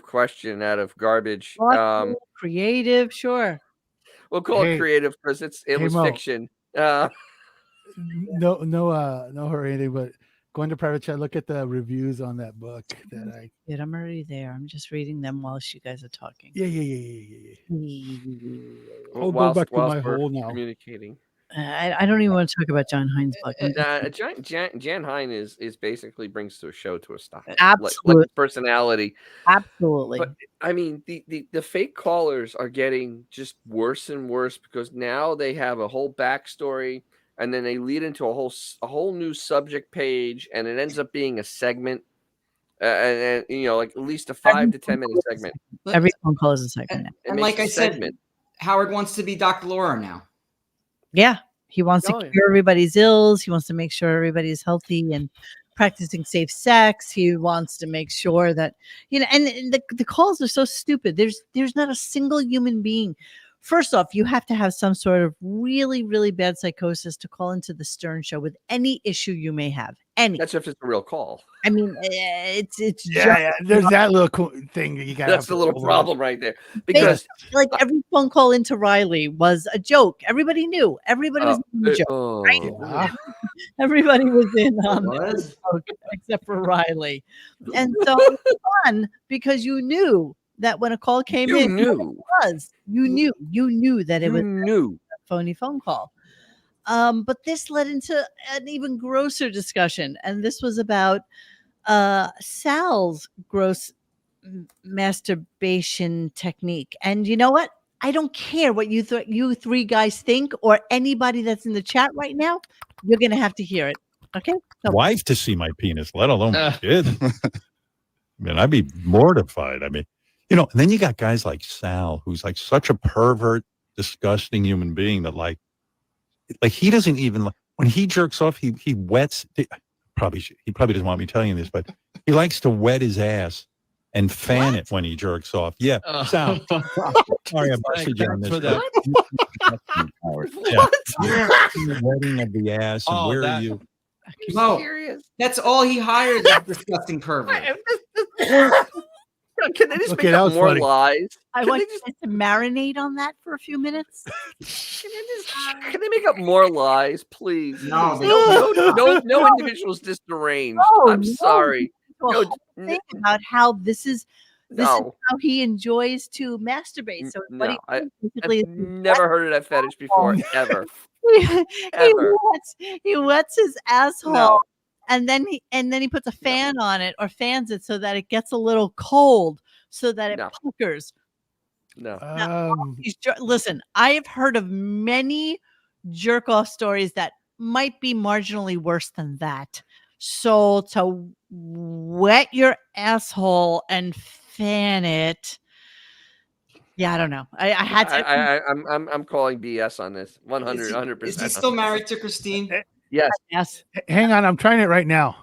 question out of garbage. Creative, sure. We'll call it creative because it was Mo. fiction. No or anything, but going to private chat, look at the reviews on that book that I did. I'm already there. I'm just reading them whilst you guys are talking. Yeah. Well, go back to my we're hole now. Communicating. I don't even want to talk about John Hines' book. Jan Hein is basically brings the show to a stop. Absolutely. Like personality. Absolutely. But I mean, the fake callers are getting just worse and worse because now they have a whole backstory. And then they lead into a whole new subject page, and it ends up being a segment, and like at least a 5 to 10 minute segment. Every phone call is a segment. And like I said, Howard wants to be Dr. Laura now. Yeah, he wants to cure everybody's ills. He wants to make sure everybody's healthy and practicing safe sex. He wants to make sure that and the calls are so stupid. There's not a single human being. First off, you have to have some sort of really, really bad psychosis to call into the Stern Show with any issue you may have. That's if it's a real call. I mean, it's yeah. There's that little thing that you got. That's the little problem right there. Because like every phone call into Riley was a joke. Everybody knew. Everybody was in a joke. Right? Yeah. Everybody was in on the joke except for Riley, and so it was fun because you knew that when a call came in, you knew that it was a phony phone call. But this led into an even grosser discussion, and this was about Sal's gross masturbation technique. And you know what? I don't care what you three guys think or anybody that's in the chat right now. You're gonna have to hear it. Okay? So, wife to see my penis, let alone my kid. I mean, I'd be mortified. I mean, and then you got guys like Sal, who's like such a pervert, disgusting human being that like he doesn't even, when he jerks off, he wets, he probably doesn't want me telling you this, but he likes to wet his ass and fan it when he jerks off. Yeah. Sal. Sorry, I busted you on this. Wetting of the ass and where are you? That's all he hired, that disgusting pervert. Can they just make up more lies? I want to marinate on that for a few minutes. Can they make up more lies, please? No, no individual's just deranged. I'm sorry. Think about how this is how he enjoys to masturbate. So I've never heard of that fetish before, ever. He wets his asshole. No. And then he puts a fan on it or fans it so that it gets a little cold so that it No. puckers. No. Listen, I have heard of many jerk off stories that might be marginally worse than that. So to wet your asshole and fan it. Yeah, I don't know. I had to. I'm calling BS on this. 100%. Is he still married to Christine? Yes. Yes. Hang on, I'm trying it right now.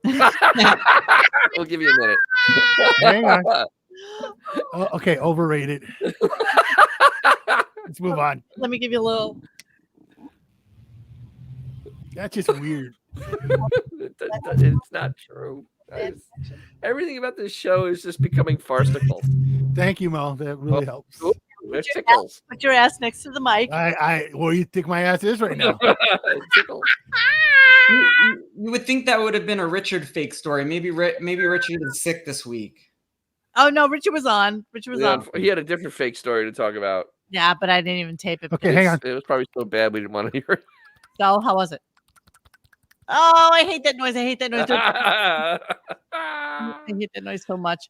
We'll give you a minute. Hang on. Oh, okay, overrated. Let's move on. Let me give you a little. That's just weird. It's not true. Everything about this show is just becoming farcical. Thank you, Mo. That really helps. It tickles. Put your ass next to the mic. Where you think my ass is right now? It tickles. You would think that would have been a Richard fake story. Maybe Richard is sick this week. Oh no, Richard was on. On. He had a different fake story to talk about. Yeah, but I didn't even tape it. Okay, hang on. It was probably so bad we didn't want to hear it. So how was it? Oh, I hate that noise. I hate that noise so much.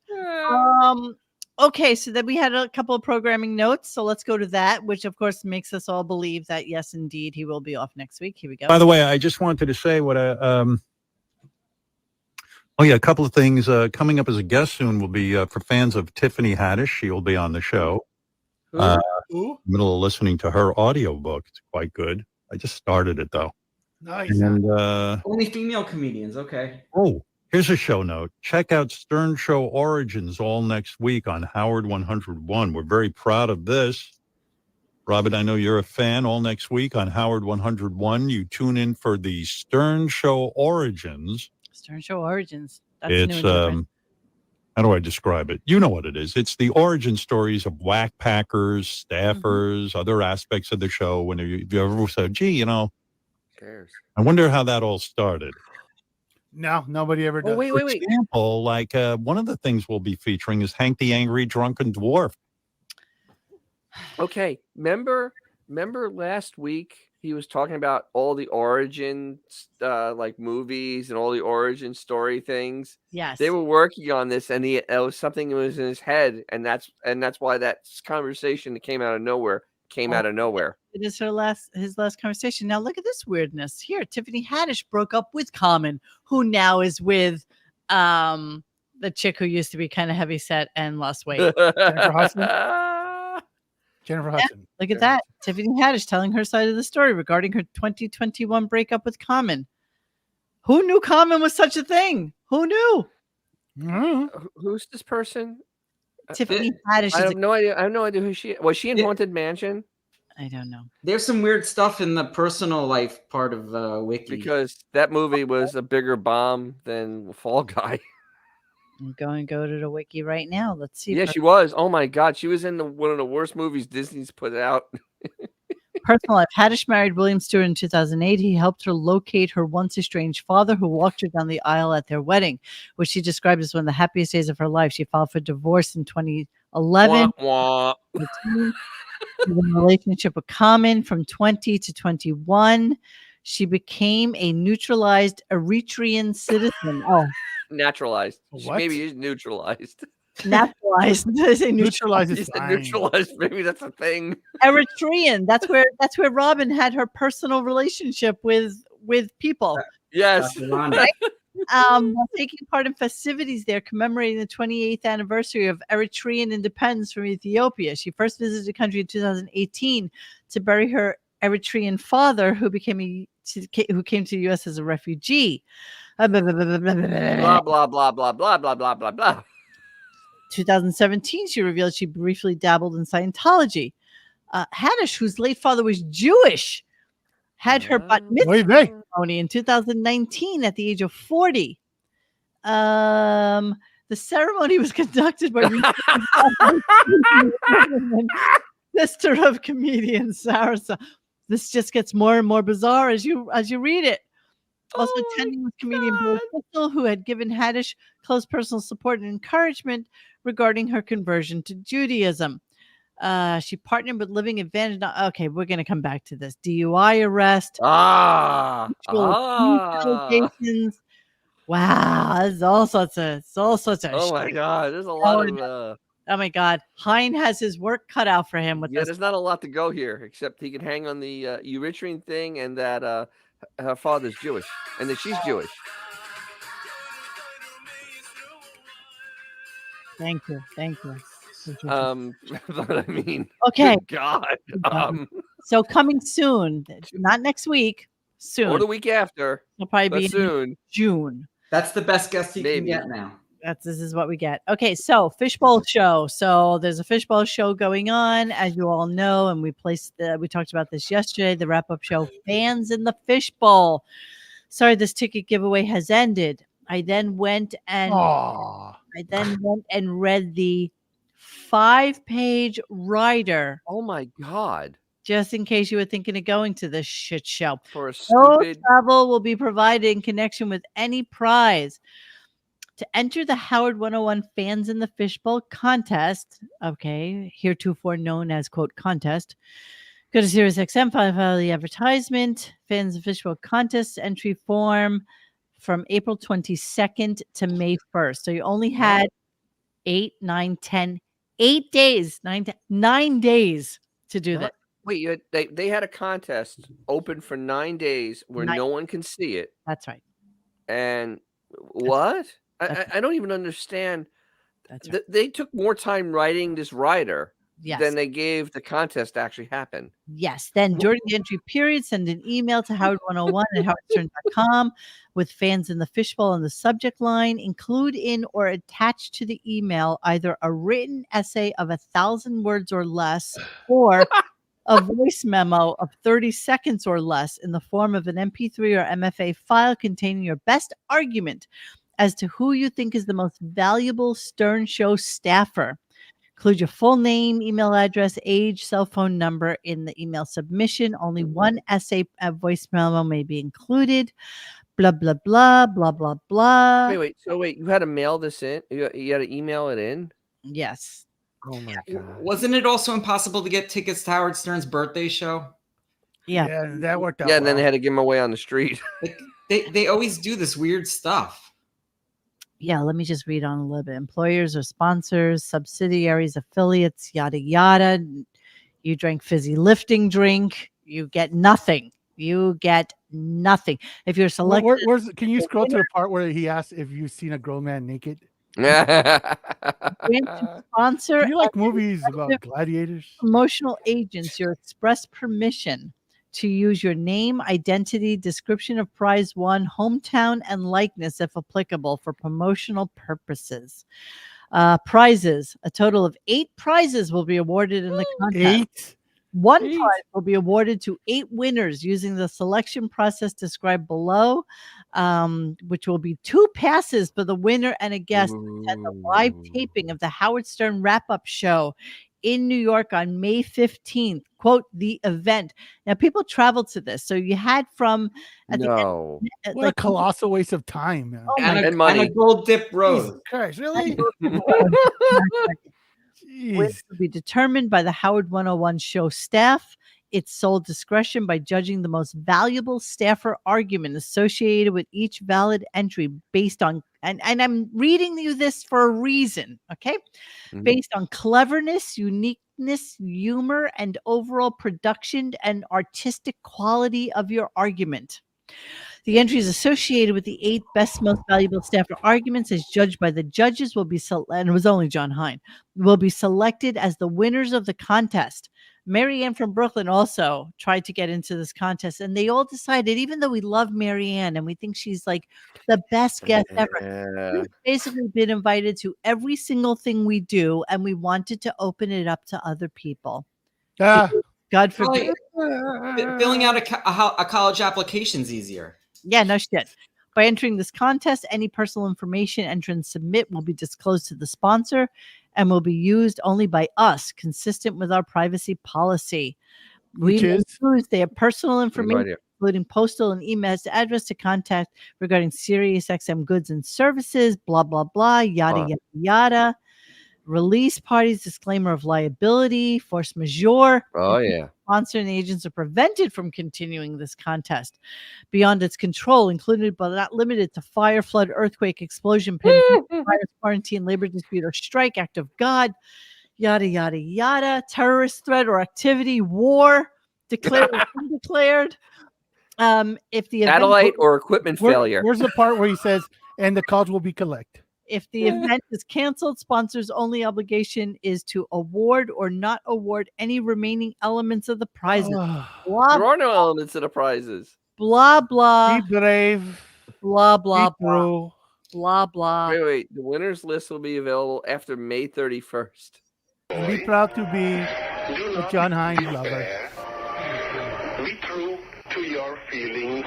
Okay, so then we had a couple of programming notes. So let's go to that, which of course makes us all believe that yes, indeed, he will be off next week. Here we go. By the way, I just wanted to say what a a couple of things coming up as a guest soon will be for fans of Tiffany Haddish. She will be on the show. Middle of listening to her audiobook. It's quite good. I just started it though. Nice. And only female comedians. Okay. Oh, here's a show note. Check out Stern Show Origins all next week on Howard 101. We're very proud of this. Robin, I know you're a fan. All next week on Howard 101, you tune in for the Stern Show Origins. Stern Show Origins. That's It's new. how do I describe it? You know what it is. It's the origin stories of whack packers, staffers, other aspects of the show. When you ever said, gee, I wonder how that all started. No, nobody ever does. For example, like one of the things we'll be featuring is Hank the Angry Drunken Dwarf. Okay, remember last week he was talking about all the origin like movies and all the origin story things. Yes, they were working on this, and it was something that was in his head, and that's why that conversation that came out of nowhere. It is his last conversation. Now look at this weirdness here. Tiffany Haddish broke up with Common, who now is with the chick who used to be kind of heavy set and lost weight. Jennifer Hudson. Look at that. Tiffany Haddish telling her side of the story regarding her 2021 breakup with Common. Who knew Common was such a thing? Who knew? Who's this person? Tiffany Haddish. I have no idea. I have no idea who she is. Was she in Haunted Mansion? I don't know. There's some weird stuff in the personal life part of Wiki. Because that movie was a bigger bomb than Fall Guy. I'm going to go to the wiki right now. Let's see. Yeah, she was. Oh my God, she was in one of the worst movies Disney's put out. Personal life. Haddish married William Stewart in 2008. He helped her locate her once estranged father, who walked her down the aisle at their wedding, which she described as one of the happiest days of her life. She filed for divorce in 2011. Wah, wah. In a relationship with Common from 20 to 21. She became a naturalized Eritrean citizen. Oh, naturalized. What? Maybe he's neutralized. Naturalized. Did I say Neutralized is He said fine. neutralized. Maybe that's a thing. Eritrean. That's where Robin had her personal relationship with people. Yes. Right? Taking part in festivities there commemorating the 28th anniversary of Eritrean independence from Ethiopia. She first visited the country in 2018 to bury her Eritrean father, who came to the U.S. as a refugee. Blah blah blah blah blah blah blah blah blah blah. 2017, she revealed she briefly dabbled in Scientology. Haddish, whose late father was Jewish, had her bat mitzvah ceremony in 2019 at the age of 40. The ceremony was conducted by sister of comedian Sarah. This just gets more and more bizarre as you read it. Also attending with comedian Bill Crystal, who had given Haddish close personal support and encouragement regarding her conversion to Judaism. She partnered with Living Advantage. Okay, we're going to come back to this. DUI arrest. Allegations. Wow, there's all sorts of Oh my shit God, there's a lot going on. of. Oh my God, Hein has his work cut out for him with Yeah, this. there's not a lot to go here, except he can hang on the Eritrean thing and that her father's Jewish and that she's Jewish. Thank you. But I mean, Okay. good God. So coming soon, not next week, soon. Or the week after. It'll probably but be soon. in June. That's the best guest you Maybe. can get now. This is what we get. Okay, so fishbowl show. So there's a fishbowl show going on, as you all know, and we talked about this yesterday. The wrap up show, Fans in the Fishbowl. Sorry, this ticket giveaway has ended. I then went and read the 5-page rider. Oh my God. Just in case you were thinking of going to this shit show. For a No stupid. travel will be provided in connection with any prize. To enter the Howard 101 Fans in the Fishbowl contest, okay, heretofore known as, quote, contest, go to SiriusXM, file the advertisement, Fans in the Fishbowl contest entry form from April 22nd to May 1st. So you only had 8 days to do that. Wait, they had a contest open for 9 days where no one can see it. That's right. And what? I don't even understand. They took more time writing this rider than they gave the contest to actually happen. Yes. Then during the entry period, send an email to Howard101 at howardstern.com with Fans in the Fishbowl in the subject line. Include in or attach to the email either a written essay of 1,000 words or less or a voice memo of 30 seconds or less in the form of an MP3 or MFA file containing your best argument as to who you think is the most valuable Stern Show staffer. Include your full name, email address, age, cell phone number in the email submission. Only one essay voice memo may be included. Blah, blah, blah, blah, blah, blah. Wait. So you had to mail this in? You had to email it in? Yes. Oh my God. Wasn't it also impossible to get tickets to Howard Stern's birthday show? Yeah, that worked out. Yeah, and then they had to give them away on the street. They always do this weird stuff. Yeah, let me just read on a little bit. Employers or sponsors, subsidiaries, affiliates, yada, yada. You drank fizzy lifting drink. You get nothing. If you're selected. Can you scroll to the part where he asked if you've seen a grown man naked? Sponsor. Do you like movies about gladiators? Promotional agents, your express permission to use your name, identity, description of prize won, hometown, and likeness, if applicable, for promotional purposes. Prizes. A total of 8 prizes will be awarded in the contest. 8? Prize will be awarded to 8 winners using the selection process described below, which will be 2 passes for the winner and a guest to attend the live taping of the Howard Stern wrap-up show in New York on May 15th. Quote, the event. Now, people traveled to this. So you had from... What a colossal waste of time. And money. And a gold dip rose. Christ, really? Which will be determined by the Howard 101 show staff. Its sole discretion by judging the most valuable staffer argument associated with each valid entry based on, and I'm reading you this for a reason, okay? Mm-hmm. Based on cleverness, uniqueness, humor, and overall production and artistic quality of your argument. The entries associated with the 8 best, most valuable staffer arguments, as judged by the judges, will be and it was only John Hein, will be selected as the winners of the contest. Marianne from Brooklyn also tried to get into this contest, and they all decided, even though we love Marianne and we think she's like the best guest ever, she's basically been invited to every single thing we do, and we wanted to open it up to other people. God forbid. Filling out a college application is easier. Yeah, no shit. By entering this contest, any personal information entrants submit will be disclosed to the sponsor and will be used only by us, consistent with our privacy policy. We use their personal information, including postal and email address to contact regarding SiriusXM goods and services, blah, blah, blah, yada, yada, yada. Release parties, disclaimer of liability, force majeure. Oh, yeah. Sponsor and agents are prevented from continuing this contest beyond its control, including but not limited to fire, flood, earthquake, explosion, pandemic, virus, quarantine, labor dispute, or strike, act of God, yada, yada, yada, terrorist threat or activity, war, declared or undeclared. If the event, Satellite or equipment failure. Where's the part where he says, and the calls will be collect? if the event is canceled, sponsors' only obligation is to award or not award any remaining elements of the prizes. Blah, There are no elements of the prizes. blah, blah, Be brave. blah, blah, Be blah, true. blah, blah. Wait. The winners list will be available after May 31st. And be proud to be a John Hines lover. Be true to your feelings.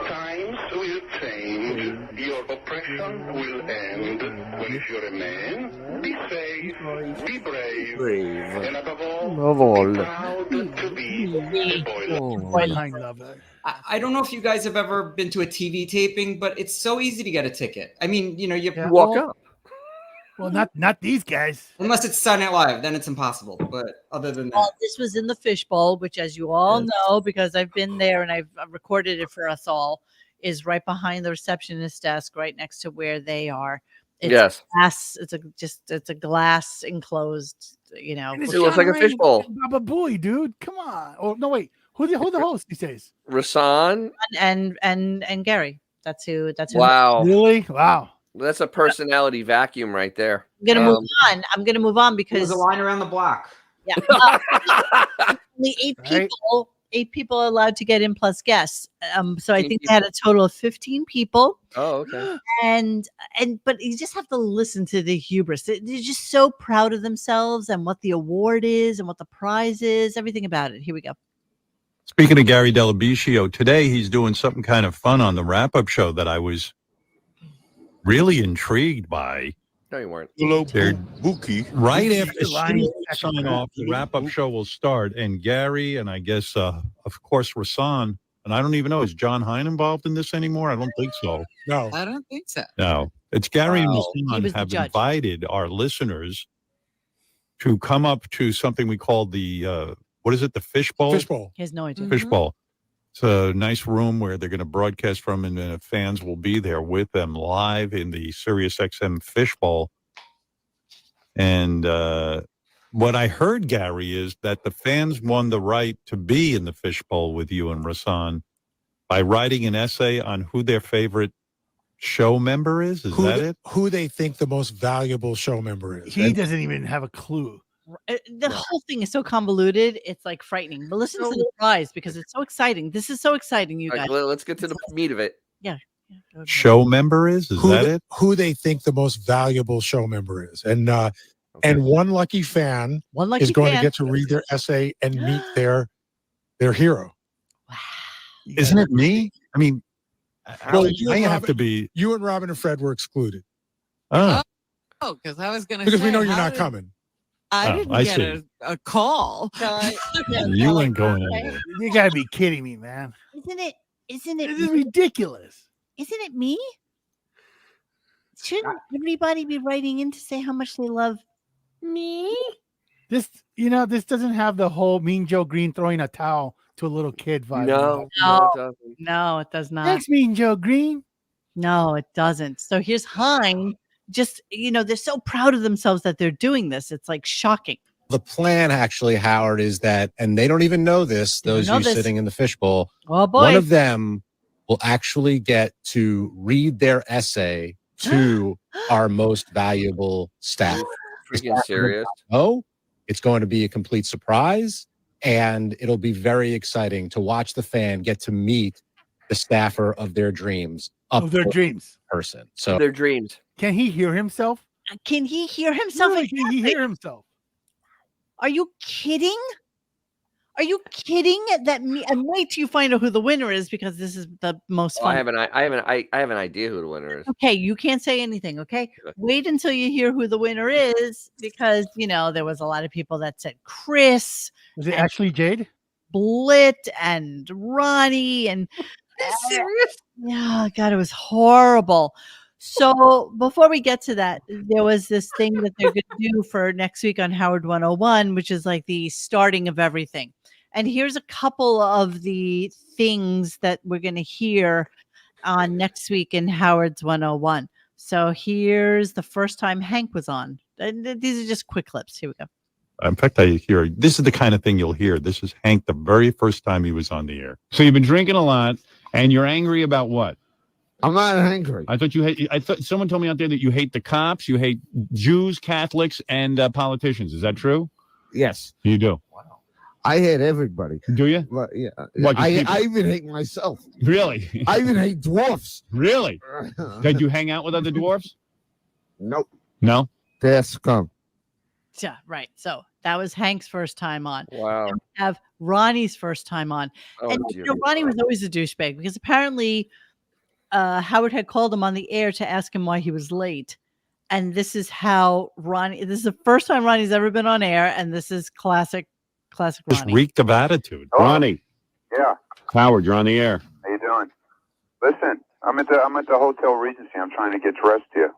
Times will change. Your oppression will end. But if you're a man, be safe, be brave, and above all, be proud to be a boy John Hines lover. I don't know if you guys have ever been to a TV taping, but it's so easy to get a ticket. I mean, you walk up. Well, not these guys. Unless it's Saturday Night Live, then it's impossible. But other than that, Well, this was in the Fishbowl, which, as you all know, because I've been there and I've recorded it for us all, is right behind the receptionist desk, right next to where they are. It's Yes. glass. It's a glass enclosed. You know, And it's It looks like a John Hines fishbowl. and Baba Booey, dude. Come on. Oh no, wait. Who the host? He says. Rasan. and Gary. That's who. Wow. Really? Wow. That's a personality vacuum right there. I'm gonna move on. I'm gonna move on there was because a line around the block. yeah, only eight Right. people. 8 people are allowed to get in plus guests. So I 15 think they had a total of 15 people. Oh, okay. But you just have to listen to the hubris. They're just so proud of themselves and what the award is and what the prize is, everything about it. Here we go. Speaking of Gary Dell'Abitio, today he's doing something kind of fun on the wrap-up show that I was really intrigued by. No, you weren't. They're right This is after the line sign off, the wrap-up show will start, and Gary and I guess, of course, Rasan, and I don't even know, is John Hine involved in this anymore? I don't think so. No. I don't think so. No, it's Gary Wow. He and was Rasan the have judge. invited our listeners to come up to something we call the, what is it, the Fishbowl? Fishbowl. He has no idea. Fishbowl. It's a nice room where they're going to broadcast from, and fans will be there with them live in the SiriusXM Fishbowl. And what I heard, Gary, is that the fans won the right to be in the Fishbowl with you and Rasan by writing an essay on who their favorite show member is. Is that it? Who they think the most valuable show member is. He doesn't even have a clue. The whole thing is so convoluted. It's like frightening. But listen to the prize because it's so exciting. This is so exciting, you All guys. right, let's get to the meat of it. Yeah. Go ahead. Show member is that it? Who they think the most valuable show member is. And one lucky fan is going to get to read their essay and meet their hero. Isn't it me? I mean, Well, I have to be. You and Robin and Fred were excluded. Oh, Because I was going to Because we say, know you're how not did- coming. I Oh, didn't I get see. a call. you ain't going anywhere. You gotta be kidding me, man. Isn't it This is ridiculous. Isn't it me? Shouldn't everybody be writing in to say how much they love me? This doesn't have the whole Mean Joe Green throwing a towel to a little kid vibe. No, No. it doesn't. No, it does not. Thanks, Mean Joe Green. No, it doesn't. So here's Hein. Just, they're so proud of themselves that they're doing this. It's like shocking. The plan, actually, Howard, is that, and they don't even know this, They don't those know of you this. sitting in the fishbowl, Oh, boy. one of them will actually get to read their essay to our most valuable staff. Freaking serious. Oh, it's going to be a complete surprise, and it'll be very exciting to watch the fan get to meet the staffer of their dreams. Of their close dreams. person. So Their dreams. Can he hear himself? Can he hear himself? Really, can he hear himself? Are you kidding? Are you kidding? And wait till you find out who the winner is because this is the most Oh, fun. I have an idea who the winner is. Okay, you can't say anything. Okay, wait until you hear who the winner is because there was a lot of people that said Chris. Was it actually Jade? Blit and Ronnie and serious? yeah, God, it was horrible. So before we get to that, there was this thing that they're going to do for next week on Howard 101, which is like the starting of everything. And here's a couple of the things that we're going to hear on next week in Howard's 101. So here's the first time Hank was on. And these are just quick clips. Here we go. In fact, I hear this is the kind of thing you'll hear. This is Hank the very first time he was on the air. So you've been drinking a lot, and you're angry about what? I'm not angry. I thought someone told me out there that you hate the cops, you hate Jews, Catholics, and politicians. Is that true? Yes. You do. Wow. I hate everybody. Do you? But yeah. What, I even hate myself. Really? I even hate dwarfs. Really? Did you hang out with other dwarfs? Nope. No? They're scum. Yeah, right. So that was Hank's first time on. Wow. And we have Ronnie's first time on. Oh, and Ronnie was always a douchebag because apparently Howard had called him on the air to ask him why he was late. And this is how Ronnie, this is the first time Ronnie's ever been on air. And this is classic Just Ronnie. reeked of attitude. Hello? Ronnie. Yeah. Howard, you're on the air. How you doing? Listen, I'm at the Hotel Regency. I'm trying to get dressed here.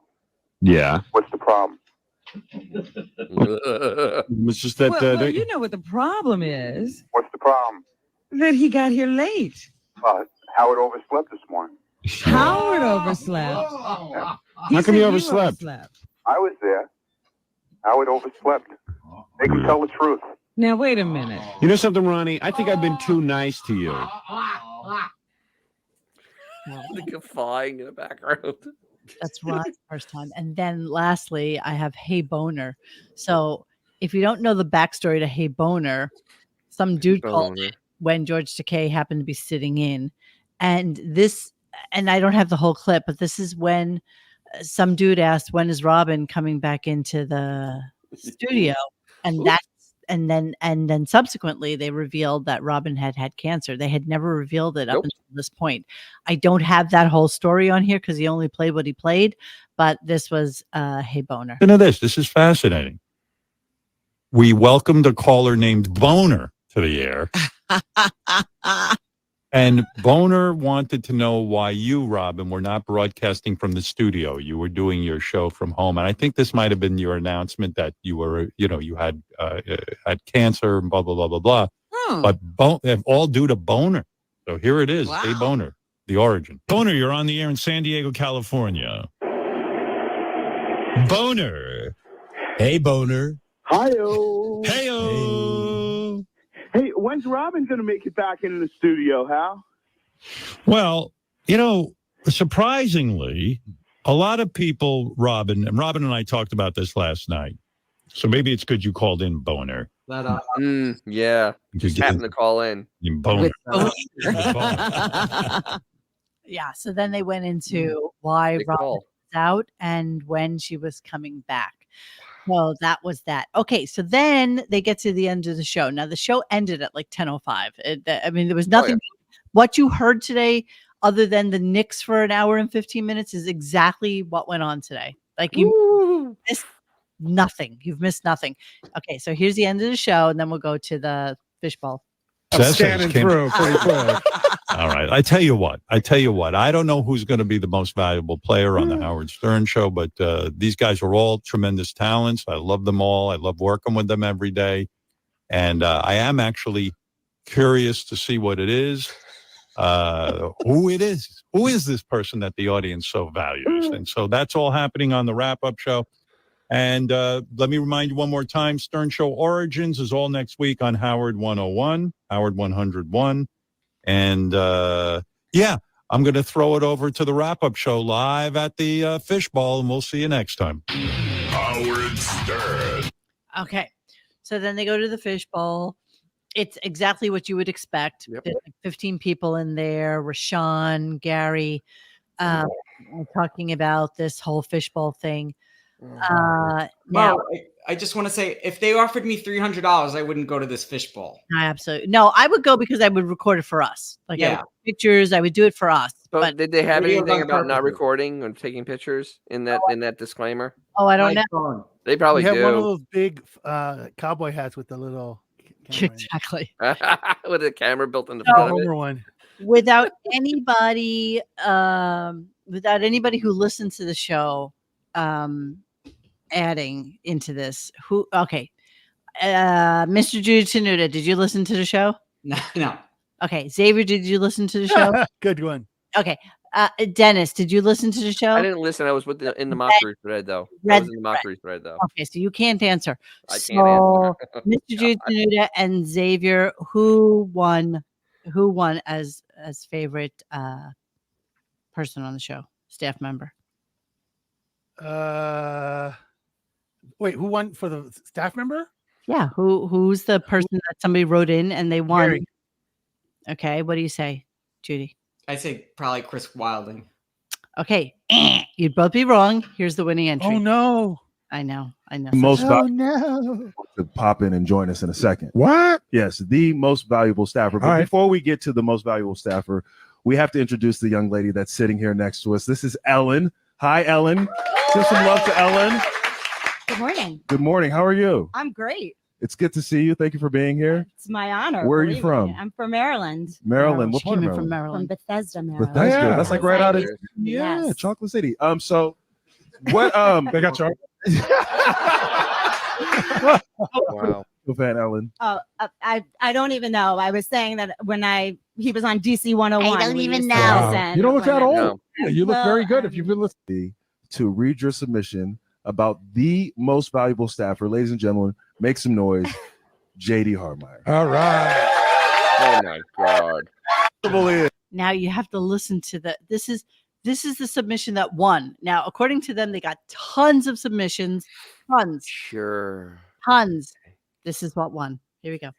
Yeah. What's the problem? It's just that Well, you know what the problem is? What's the problem? That he got here late. Howard overslept this morning. Howard overslept. Yeah. How come you overslept? I was there. Howard overslept. Make him tell the truth. Now, wait a minute. You know something, Ronnie? I think I've been too nice to you. The guffawing in the background. That's Ron's first time. And then lastly, I have Hey Boner. So if you don't know the backstory to Hey Boner, some dude called it when George Takei happened to be sitting in. And I don't have the whole clip, but this is when some dude asked, when is Robin coming back into the studio? And then subsequently they revealed that Robin had cancer. They had never revealed it up until this point. I don't have that whole story on here because he only played what he played, but this was Hey Boner. You know this is fascinating. We welcomed a caller named Boner to the air. And Boner wanted to know why you, Robin, were not broadcasting from the studio. You were doing your show from home. And I think this might have been your announcement that you were, you had cancer and blah, blah, blah, blah, blah. But all due to Boner. So here it is. Wow. Hey, Boner, the origin. Boner, you're on the air in San Diego, California. Boner. Hey, Boner. Hi-yo. Hey-o. Hey, when's Robin going to make it back into the studio, Hal? Well, surprisingly, a lot of people, Robin and I talked about this last night. So maybe it's good you called in, Boner. Yeah. Just happened to call in. Boner. Yeah. So then they went into why Robin was out and when she was coming back. Well, that was that. Okay, so then they get to the end of the show. Now, the show ended at like 10:05. I mean, there was nothing. What you heard today, other than the Knicks for an hour and 15 minutes, is exactly what went on today. Like you missed nothing. You've missed nothing. Okay, so here's the end of the show, and then we'll go to the fishbowl. I'm scanning through pretty quick. All right. I tell you what. I don't know who's going to be the most valuable player on the Howard Stern show, but these guys are all tremendous talents. I love them all. I love working with them every day. And I am actually curious to see what it is, who it is. Who is this person that the audience so values? And so that's all happening on the wrap-up show. And let me remind you one more time, Stern Show Origins is all next week on Howard 101, Howard 101. And I'm going to throw it over to the wrap-up show live at the Fishbowl, and we'll see you next time. Howard Stern. Okay, so then they go to the Fishbowl. It's exactly what you would expect. There's like 15 people in there. Rashawn, Gary, talking about this whole Fishbowl thing. Now, I just want to say, if they offered me $300, I wouldn't go to this fishbowl. Absolutely. No, I would go because I would record it for us. Like, I would take pictures, I would do it for us. But did they have anything RadioGunk about not purposes. recording or taking pictures in that disclaimer? Oh, I don't know. They probably We have do. one of those big cowboy hats with the little exactly With a camera built in the No. front of it. Homer one. without anybody without anybody who listens to the show adding into this, okay. Mr. Judy Tenuta, did you listen to the show? No. Okay. Xavier, did you listen to the show? Good one. Okay. Dennis, did you listen to the show? I didn't listen. I was in the mockery thread, though. I was in the mockery thread, though. Okay, so you can't answer. I can't answer. Mr. Judy Tenuta and Xavier, who won as favorite person on the show, staff member? Wait, who won for the staff member? Yeah, who's the person that somebody wrote in and they won? Gary. Okay, what do you say, Judy? I say probably Chris Wilding. Okay, you'd both be wrong. Here's the winning entry. Oh no! I know. Most Oh no! to pop in and join us in a second. What? Yes, the most valuable staffer. But All right. before we get to the most valuable staffer, we have to introduce the young lady that's sitting here next to us. This is Ellen. Hi, Ellen. Give some love to Ellen. Good morning. Good morning. How are you? I'm great. It's good to see you. Thank you for being here. It's my honor. Where are you believe from? me. I'm from Maryland. Maryland. What She part of came in from Maryland? Maryland. From Bethesda, Maryland. Bethesda. That's like right out of Yes. Chocolate City. So what They got chocolate. Wow. Fan, Ellen. Oh, I don't even know. I was saying that when he was on DC 101. I don't we even used to know. listen You don't look that when- old. Yeah, you look Well, very good if you've been listening. To read your submission about the most valuable staffer. Ladies and gentlemen, make some noise. JD Harmeyer. All right. Oh my God. Now you have to listen to this is the submission that won. Now, according to them, they got tons of submissions. Tons. Sure. Tons. This is what won. Here we go.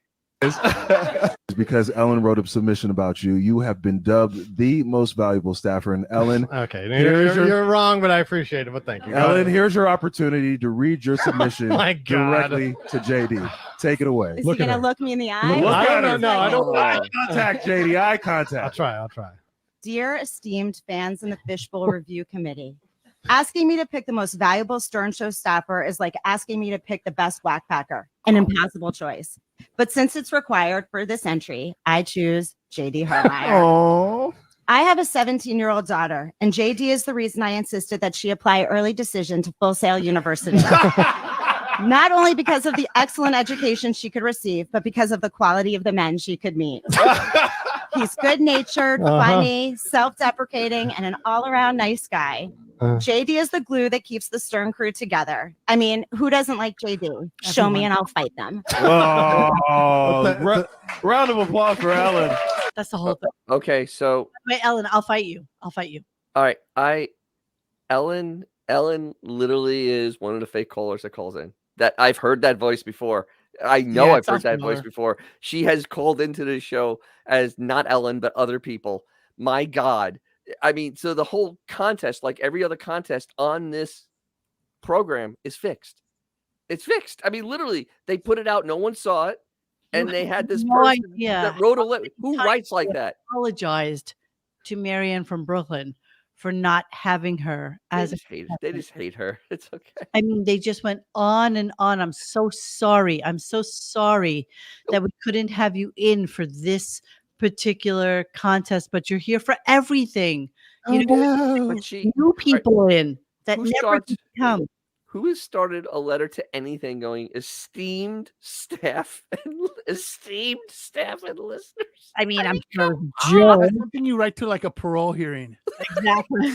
Because Ellen wrote a submission about you. You have been dubbed the most valuable staffer. And Ellen, Okay, here's you're wrong, but I appreciate it. But thank you. Ellen, here's your opportunity to read your submission My God. directly to JD. Take it away. Is he going to look me in the eye? Look I at don't her. know. I don't. Eye contact, JD. Eye contact. I'll try. Dear esteemed fans in the Fishbowl Review Committee, asking me to pick the most valuable Stern Show staffer is like asking me to pick the best whackpacker, an impossible choice. But since it's required for this entry, I choose JD Harmeyer. Oh. I have a 17-year-old daughter, and JD is the reason I insisted that she apply early decision to Full Sail University. Not only because of the excellent education she could receive, but because of the quality of the men she could meet. He's good-natured, funny, self-deprecating, and an all-around nice guy. JD is the glue that keeps the Stern crew together. I mean, who doesn't like JD? Show me and I'll fight them. Oh, round of applause for Ellen. That's the whole thing. Okay, so Wait, Ellen, I'll fight you. all right, Ellen literally is one of the fake callers that calls in. That I've heard that voice before. I know Yeah, I've heard that familiar. voice before. She has called into the show as not Ellen, but other people. My God. I mean, so the whole contest, like every other contest on this program, is fixed. It's fixed. I mean, literally, they put it out. No one saw it. And they had this No person idea that wrote a letter. how many Who times writes like they that? Apologized to Marianne from Brooklyn for not having her as They just hate her. It's okay. I mean, they just went on and on. I'm so sorry. I'm so sorry that we couldn't have you in for this particular contest, but you're here for everything. You know, But she, new people in that who never starts- come. Who has started a letter to anything going esteemed staff and listeners? I mean, I'm sure Joe. That's something you write to like a parole hearing. Exactly.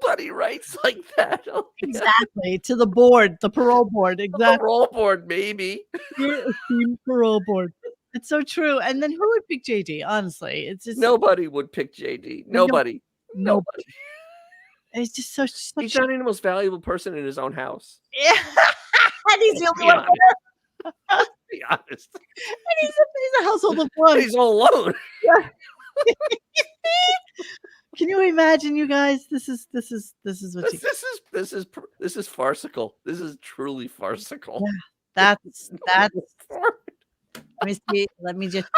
Nobody writes like that. Oh, Exactly. To the board, the parole board. Exactly. Parole board, maybe. Dear esteemed parole board. It's so true. And then who would pick JD? Honestly, it's just Nobody would pick JD. Nobody. Nobody. It's just so. He's not even the most valuable person in his own house. Yeah. And he's the only one. Be honest. And he's a household of one. He's all alone. Yeah. Can you imagine, you guys? This is what This is farcical. This is truly farcical. Yeah, that's. Let me see. Let me just.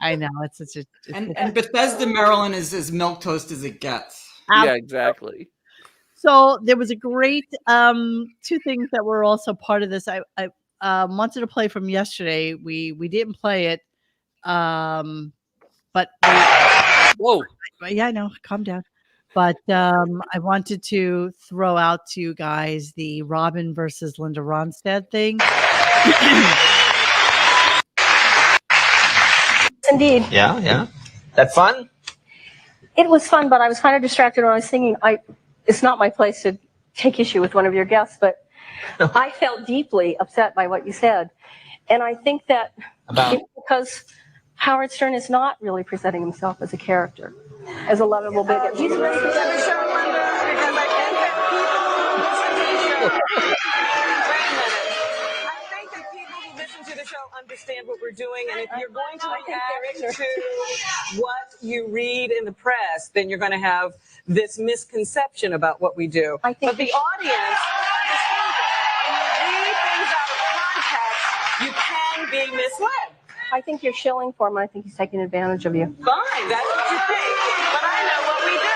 I know it's such a. And Bethesda, Maryland is as milquetoast as it gets. Yeah, exactly. So there was a great two things that were also part of this. I wanted to play from yesterday. We didn't play it, but Whoa. But yeah, I know. Calm down. But I wanted to throw out to you guys the Robin versus Linda Ronstadt thing. Indeed. Yeah. That fun? It was fun, but I was kind of distracted when I was singing. It's not my place to take issue with one of your guests, but I felt deeply upset by what you said. And I think that it's because Howard Stern is not really presenting himself as a character, as a lovable bigot. He's listening to the show because I think that people who listen to the show understand what we're doing, and if you're going to react to what you read in the press, then you're going to have this misconception about what we do. But the audience, when you read things out of context, you can be misled. I think you're shilling for him. I think he's taking advantage of you. Fine, that's what you think, but I know what we do,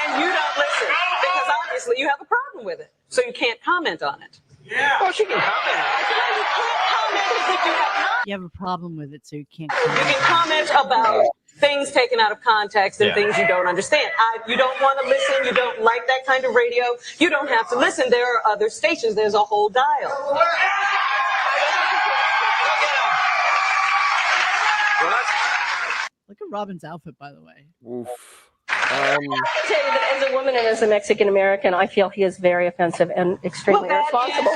and you don't listen because obviously you have a problem with it, so you can't comment on it. Yeah. Well, she can comment on it. You can't comment if you have not. You have a problem with it, so you can't. You can comment about things taken out of context and things you don't understand. You don't want to listen. You don't like that kind of radio. You don't have to listen. There are other stations. There's a whole dial. Look at Robin's outfit, by the way. Oof. I have to tell you that as a woman and as a Mexican American, I feel he is very offensive and extremely irresponsible.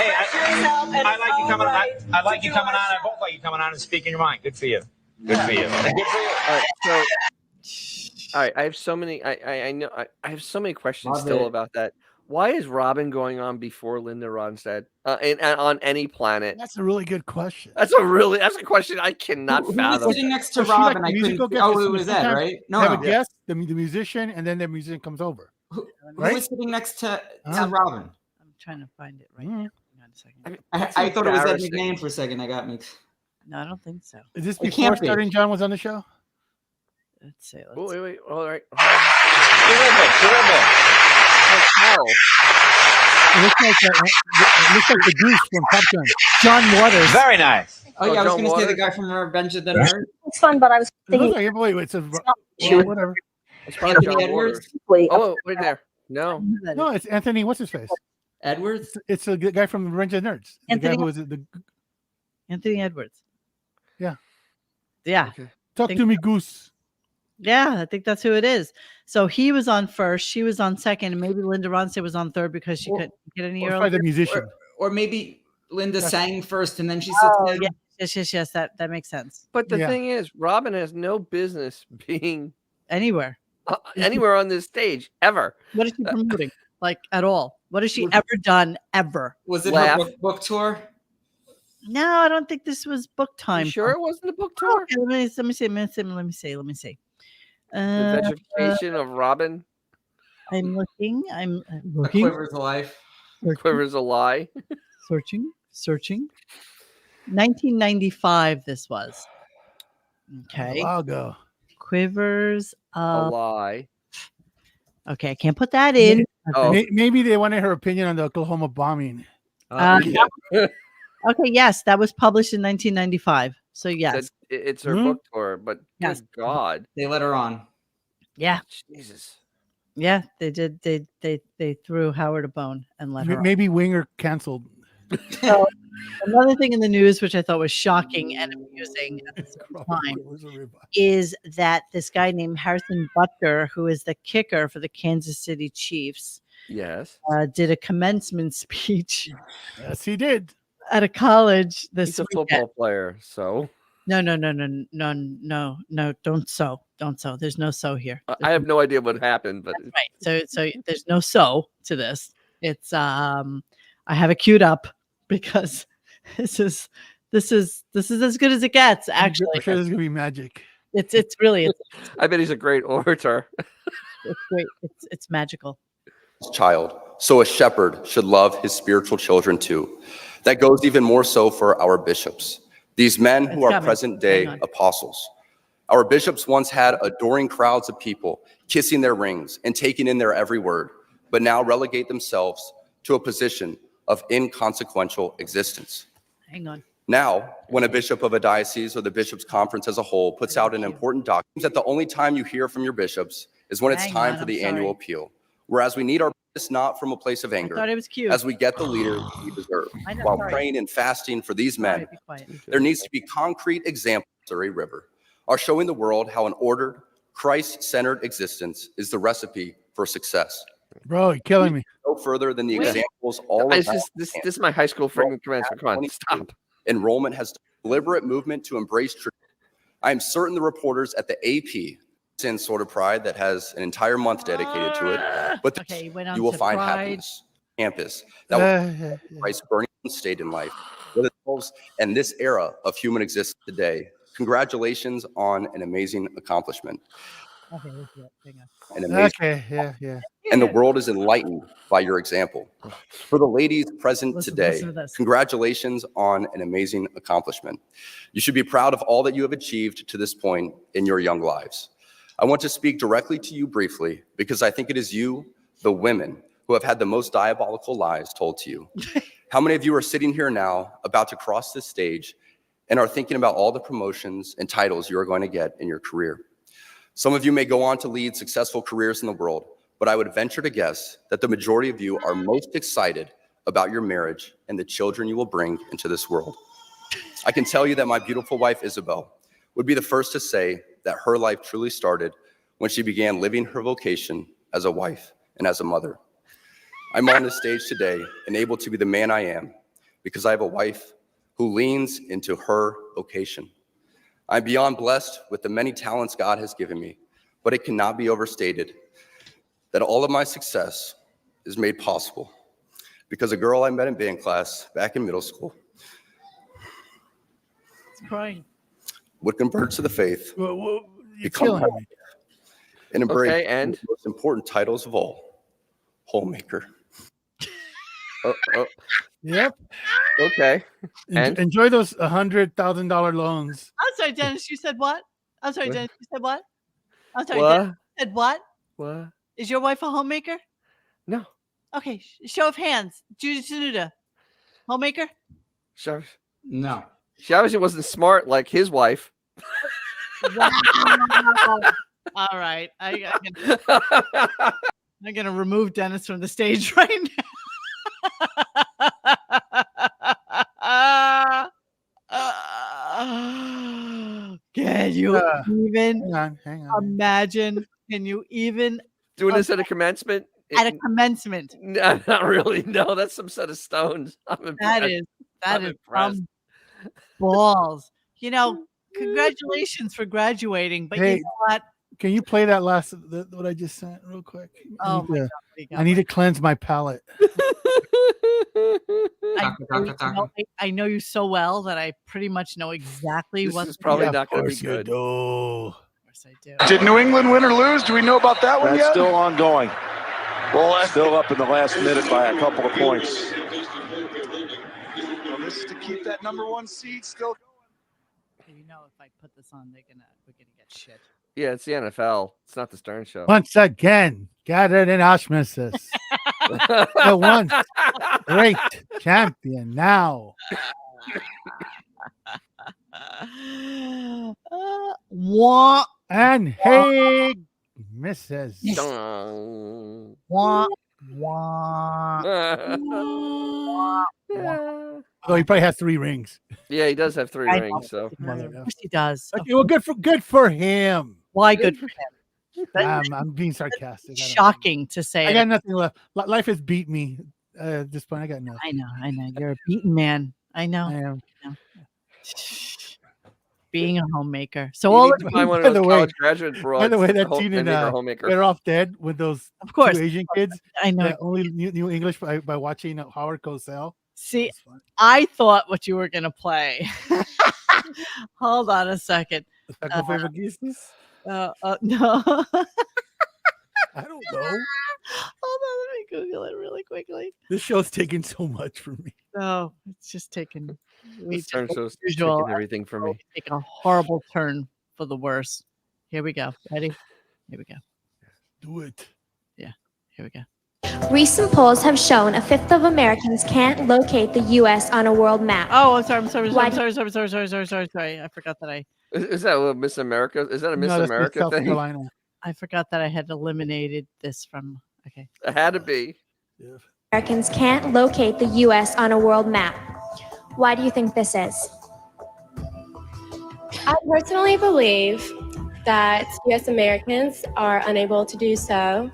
Hey, I like you coming on. I like you coming on. I both like you coming on and speaking your mind. Good for you. Good for you. Good for you. All right, so all right, I have so many. I know I have so many questions still about that. Why is Robin going on before Linda Ronstadt and on any planet? That's a really good question. That's a question I cannot Who fathom. was sitting next to Was she like Robin? the I musical couldn't. guest? Oh, it was Ed, Sometimes right? they have a guest, the musician, and then the musician comes over. Who Right? was sitting next to Robin? I'm trying to find it right now. Hang on a second. I thought it was Ed embarrassing. McMahon for a second. I got mixed. No, I don't think so. Is this It before can't be. Starting John was on the show? Let's see. Oh, Let's wait. All right. It looks like the goose from Top Gun. John Waters. Very nice. Oh, yeah, I was John going to say the Waters? guy from Revenge of the Nerds. It's fun, but I was It looks thinking. like, wait, it's a Sure. whatever. It's probably Anthony John Waters. Edwards. Oh, wait there. No. No, it's Anthony. What's his face? Edwards. It's a guy from Revenge of the Nerds. The guy Anthony- who was the. Anthony Edwards. Yeah. Yeah. Talk to me, goose. Yeah, I think that's who it is. So he was on first, she was on second, and maybe Linda Ronstadt was on third because she couldn't get any Or earlier. probably the musician. Or maybe Linda sang first and then she sits Oh, down. yes. That makes sense. But the thing is, Robin has no business being Anywhere. anywhere on this stage ever. What is she promoting? Like at all? What has she ever done ever? Was it Laugh. her book tour? No, I don't think this was book time. You sure it wasn't a book tour? Okay, let me see. The vegetation of Robin. I'm looking. A Quiver's Life. Quiver's a lie. Searching. 1995. This was. Okay. A while ago. Quivers. A lie. Okay, I can't put that in. Oh. Maybe they wanted her opinion on the Oklahoma bombing. Yeah. Okay, yes, that was published in 1995. So yes, It's her book tour, but Yes. good God. They let her on. yeah, Jesus. yeah, they did. They threw Howard a bone and let her. on. Maybe Winger canceled. So, another thing in the news, which I thought was shocking and amusing at the same time, is that this guy named Harrison Butker, who is the kicker for the Kansas City Chiefs, Yes. did a commencement speech Yes, he did. at a college this He's a weekend. football player, so No, don't so. There's no so here. I have no idea what happened, but Right. So there's no so to this. It's I have it queued up because this is as good as it gets, actually. I'm sure there's gonna be magic. It's really I bet he's a great orator. it's great. It's magical. Child, so a shepherd should love his spiritual children too. That goes even more so for our bishops, these men who It's are coming. present day Hang on. apostles. Our bishops once had adoring crowds of people kissing their rings and taking in their every word, but now relegate themselves to a position of inconsequential existence. Hang on. Now, when a bishop of a diocese or the bishops' conference as a whole puts out an important document, that the only time you hear from your bishops is when it's Hang time on, for I'm the sorry. annual appeal. Whereas we need our bishops not from a place of anger, thought it was cute. as we get the leader we deserve. I know, While sorry. praying and fasting for these Sorry, men, be quiet. there needs to be concrete examples of Missouri River are showing the world how an ordered, Christ-centered existence is the recipe for success. Bro, you're killing me. No further than the Wait. examples all It's around. just, this is my high school freaking commencement. Come on, stop. Enrollment has deliberate movement to embrace truth. I am certain the reporters at the AP in sort of pride that has an entire month dedicated to it, but Okay, he went on you will to find Pride. happiness campus that will Christ burning state in life with themselves and this era of human existence today. Congratulations on an amazing accomplishment. Okay, let's do it. Hang on. An amazing Okay, yeah. and the world is enlightened by your example. For the ladies present today, listen to this. congratulations on an amazing accomplishment. You should be proud of all that you have achieved to this point in your young lives. I want to speak directly to you briefly because I think it is you, the women, who have had the most diabolical lies told to you. How many of you are sitting here now about to cross this stage and are thinking about all the promotions and titles you are going to get in your career? Some of you may go on to lead successful careers in the world, but I would venture to guess that the majority of you are most excited about your marriage and the children you will bring into this world. I can tell you that my beautiful wife, Isabel, would be the first to say that her life truly started when she began living her vocation as a wife and as a mother. I'm on this stage today and able to be the man I am because I have a wife who leans into her vocation. I'm beyond blessed with the many talents God has given me, but it cannot be overstated that all of my success is made possible because a girl I met in band class back in middle school It's crying. would convert to the faith, You're become killing me. and embrace Okay, and? the most important titles of all, homemaker. Yep. Okay. And? Enjoy those $100,000 loans. I'm sorry, Dennis. You said what? I'm sorry, What? Dennis. You said what? I'm sorry, What? Dennis. You said what? What? Is your wife a homemaker? No. Okay, show of hands. Judy Tenuta, homemaker? Sure. No. She obviously wasn't smart like his wife. Wow. All right. I'm going to remove Dennis from the stage right now. Can you even hang on. imagine? Can you even Doing this at a commencement? at a commencement? No, not really. No, that's some set of stones. I'm impressed. That I'm is impressed. some balls. You know, congratulations for graduating, but Hey, you know what? Can you play that what I just sent real quick? Oh my God, I need to cleanse my palate. I know you so well that I pretty much know exactly This what is probably not going to be course you good. do. Of course I do. Did New England win or lose? Do we know about that one That's yet? still ongoing. Still up in the last minute by a couple of points. Well, this is to keep that #1 seed still going. You know, if I put this on, we're gonna get shit. Yeah, it's the NFL. It's not the Stern Show. Once again, gathered in osmosis. The once great champion now. And hey, Mrs. Wah, wah. Oh, he probably has 3 rings. Yeah, he does have 3 I know. rings. So Of course he does. Okay, well, good for him. Why good for him? I'm being sarcastic. Shocking to say. I it. got nothing left. Life has beat me at this point. I got nothing. I know. You're a beaten man. I know. I am. Being a homemaker. So You all need to find one of those college graduate by broads the way, to that help scene them in make her homemaker. Better Off Dead with those Of course. 2 Asian kids. I know. that only knew English by watching Howard Cosell. See, I thought what you were gonna play. Hold on a second. Taco Favoritistas? No. I don't know. Hold on, let me Google it really quickly. This show's taking so much from me. No, it's just taking The Stern Show's usual. taking everything from me. Taking a horrible turn for the worse. Here we go. Ready? Here we go. Do it. Yeah. Here we go. Recent polls have shown a fifth of Americans can't locate the U.S. on a world map. Oh, I'm sorry. Why I forgot that Is that a Miss America? Is that a Miss No, that's Miss America South thing? Carolina. I forgot that I had eliminated this from. Okay. It had to be. Americans can't locate the U.S. on a world map. Why do you think this is? I personally believe that U.S. Americans are unable to do so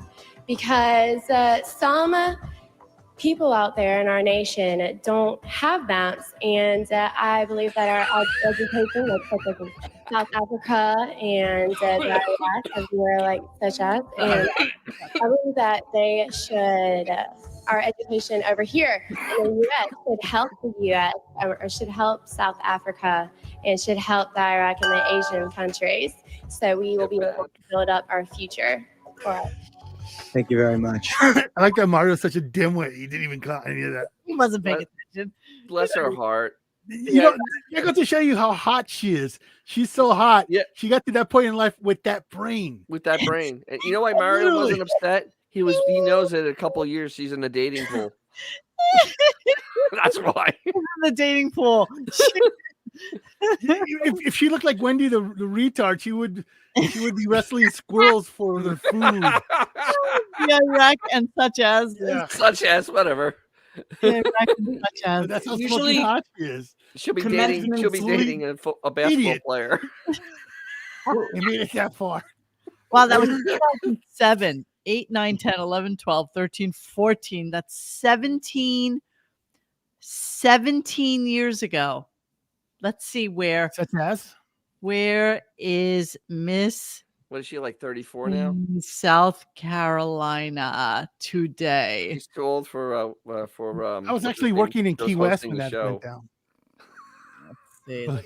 because some people out there in our nation don't have maps, and I believe that our education, like such as in South Africa and the IRS, everywhere like such as, and I believe that they should. Our education over here in the U.S. should help the U.S. or should help South Africa and should help the Iraq and the Asian countries. So we will be able to build up our future for us. Thank you very much. I like that Mario's such a dimwit. He didn't even call any of that. He wasn't paying attention. Bless her heart. You know, I got to show you how hot she is. She's so hot. Yeah. She got to that point in life with that brain. With that brain. And you know why Mario wasn't upset? He knows that in a couple of years she's in the dating pool. That's why. In the dating pool. if she looked like Wendy the retard, she would be wrestling squirrels for their food. Yeah, Iraq and such as. Such as whatever. Yeah, Iraq and such as. That's how Usually smoking hot she is. She'll be dating a basketball Idiot. player. They made it that far. Wow, that was 2007, 8, 9, 10, 11, 12, 13, 14. That's 17 years ago. Let's see where. Such as? Where is Miss What is she, like 34 now? South Carolina today? She's too old for I was actually working in Key West when that went down. Well,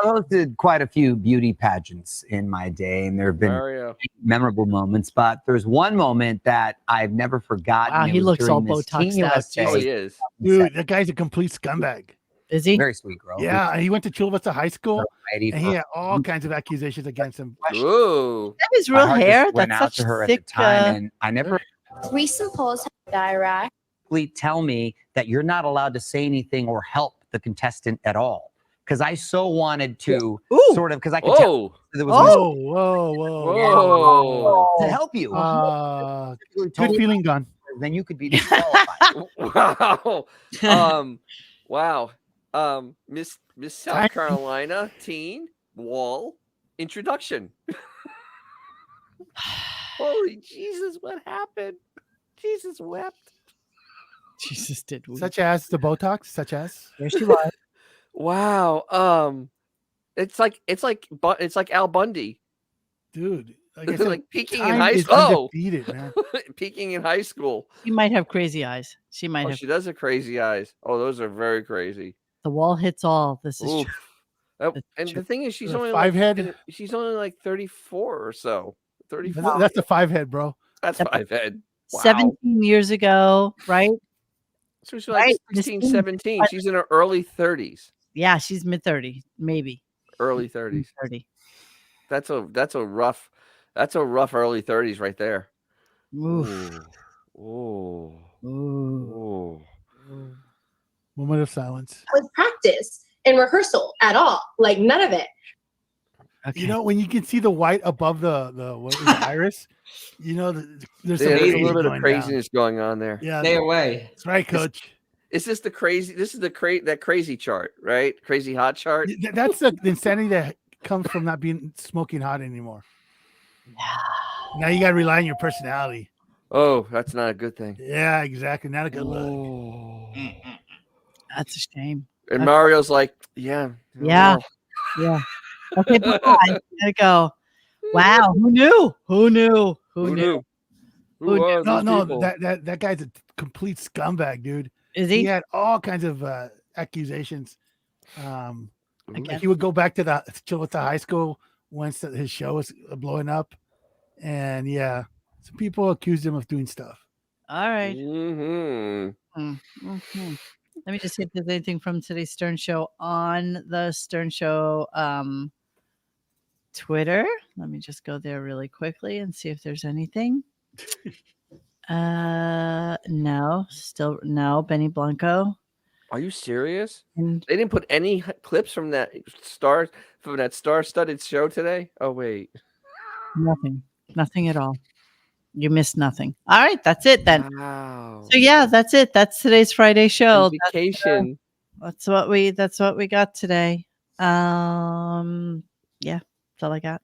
I hosted quite a few beauty pageants in my day, and there have been Mario. memorable moments. But there's one moment that I've never forgotten. Wow, It he was looks all during this Botoxed Teen out, USA. Oh, he is. Dude, that guy's a complete scumbag. Is he? Very sweet girl. Yeah, and he went to Chula Vista High School, Variety and he for- had all kinds of activations against him. Ooh. That is My real heart just hair. went That's out such to her thick. at the time, and I never Recent polls have Iraq. tell me that you're not allowed to say anything or help the contestant at all. Because I so wanted to sort of, because I could tell there was Whoa. to help you. Good feeling gone. Then you could be disqualified. Wow. Miss South Carolina teen wall introduction. Holy Jesus, what happened? Jesus wept. Jesus did. Such as the Botox, such as. There she was. Wow. It's like Al Bundy. Dude. Like, I Like, said, peaking in time high is school. undefeated, man. Peaking in high school. She might have crazy eyes. She might Oh, have. she does have crazy eyes. Oh, those are very crazy. The wall hits all. This is Oof. true. And the thing is, she's A only five like, head? she's only like 34 or so. 35. That's the 5 head, bro. That's 5 head. Wow. 17 years ago, right? So she's like 16, 17. She's in her early 30s. Yeah, she's mid 30, maybe. Early 30s. 30. That's a rough early 30s right there. Oof. Ooh. Ooh. Moment of silence. With practice and rehearsal at all, like none of it. Okay. You know, when you can see the white above the what is it, iris, you know, there's some There's a crazy little bit of going craziness going on there. down. Yeah, Stay away. that's right, Coach. Is this the crazy? This is that crazy chart, right? Crazy hot chart. That's the insanity that comes from not being smoking hot anymore. Now you got to rely on your personality. Oh, that's not a good thing. Yeah, exactly. Not a good look. That's a shame. And Mario's like, yeah. Yeah. Yeah. Okay, bye. Gotta go. Wow. Who knew? Who knew? Who knew? Who are these No, people? that guy's a complete scumbag, dude. Is he? He had all kinds of accusations. Like he would go back to the high school once his show was blowing up, and yeah, some people accused him of doing stuff. All right. Mm-hmm. Let me just see if there's anything from today's Stern Show on the Stern Show Twitter. Let me just go there really quickly and see if there's anything. No, still no. Benny Blanco. Are you serious? And They didn't put any clips from that star-studded show today? Oh wait. Nothing at all. You missed nothing. All right, that's it then. Wow. So yeah, that's it. That's today's Friday show. Vacation. That's what we got today. Yeah, that's all I got.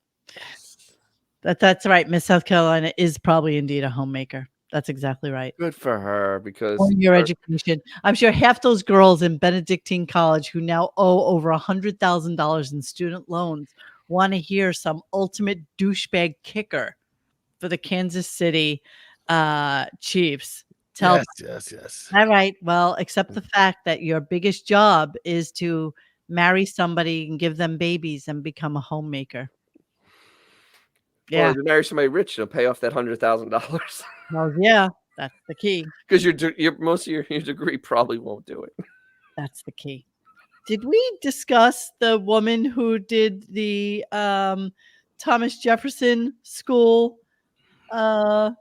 That's right. Miss South Carolina is probably indeed a homemaker. That's exactly right. Good for her because For your education. I'm sure half those girls in Benedictine College who now owe over $100,000 in student loans want to hear some ultimate douchebag kicker for the Kansas City Chiefs. Yes. All right. Well, accept the fact that your biggest job is to marry somebody and give them babies and become a homemaker. Well, Yeah. if you marry somebody rich, you'll pay off that $100,000. Well, yeah, that's the key. Because your most of your degree probably won't do it. That's the key. Did we discuss the woman who did the Thomas Jefferson School? What?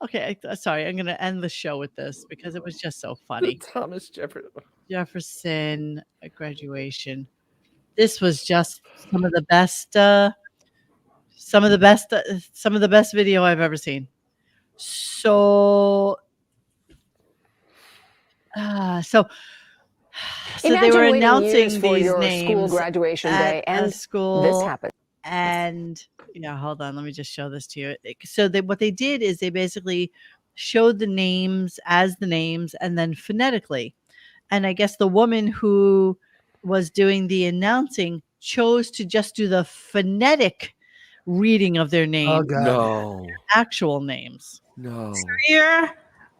Okay, sorry. I'm going to end the show with this because it was just so funny. Thomas Jefferson graduation. This was just some of the best video I've ever seen. So they were announcing for these your names school graduation at day, and a school. this happened. And hold on, let me just show this to you. So what they did is they basically showed the names as the names and then phonetically. And I guess the woman who was doing the announcing chose to just do the phonetic reading of their names. God. No. Actual names. No. Here,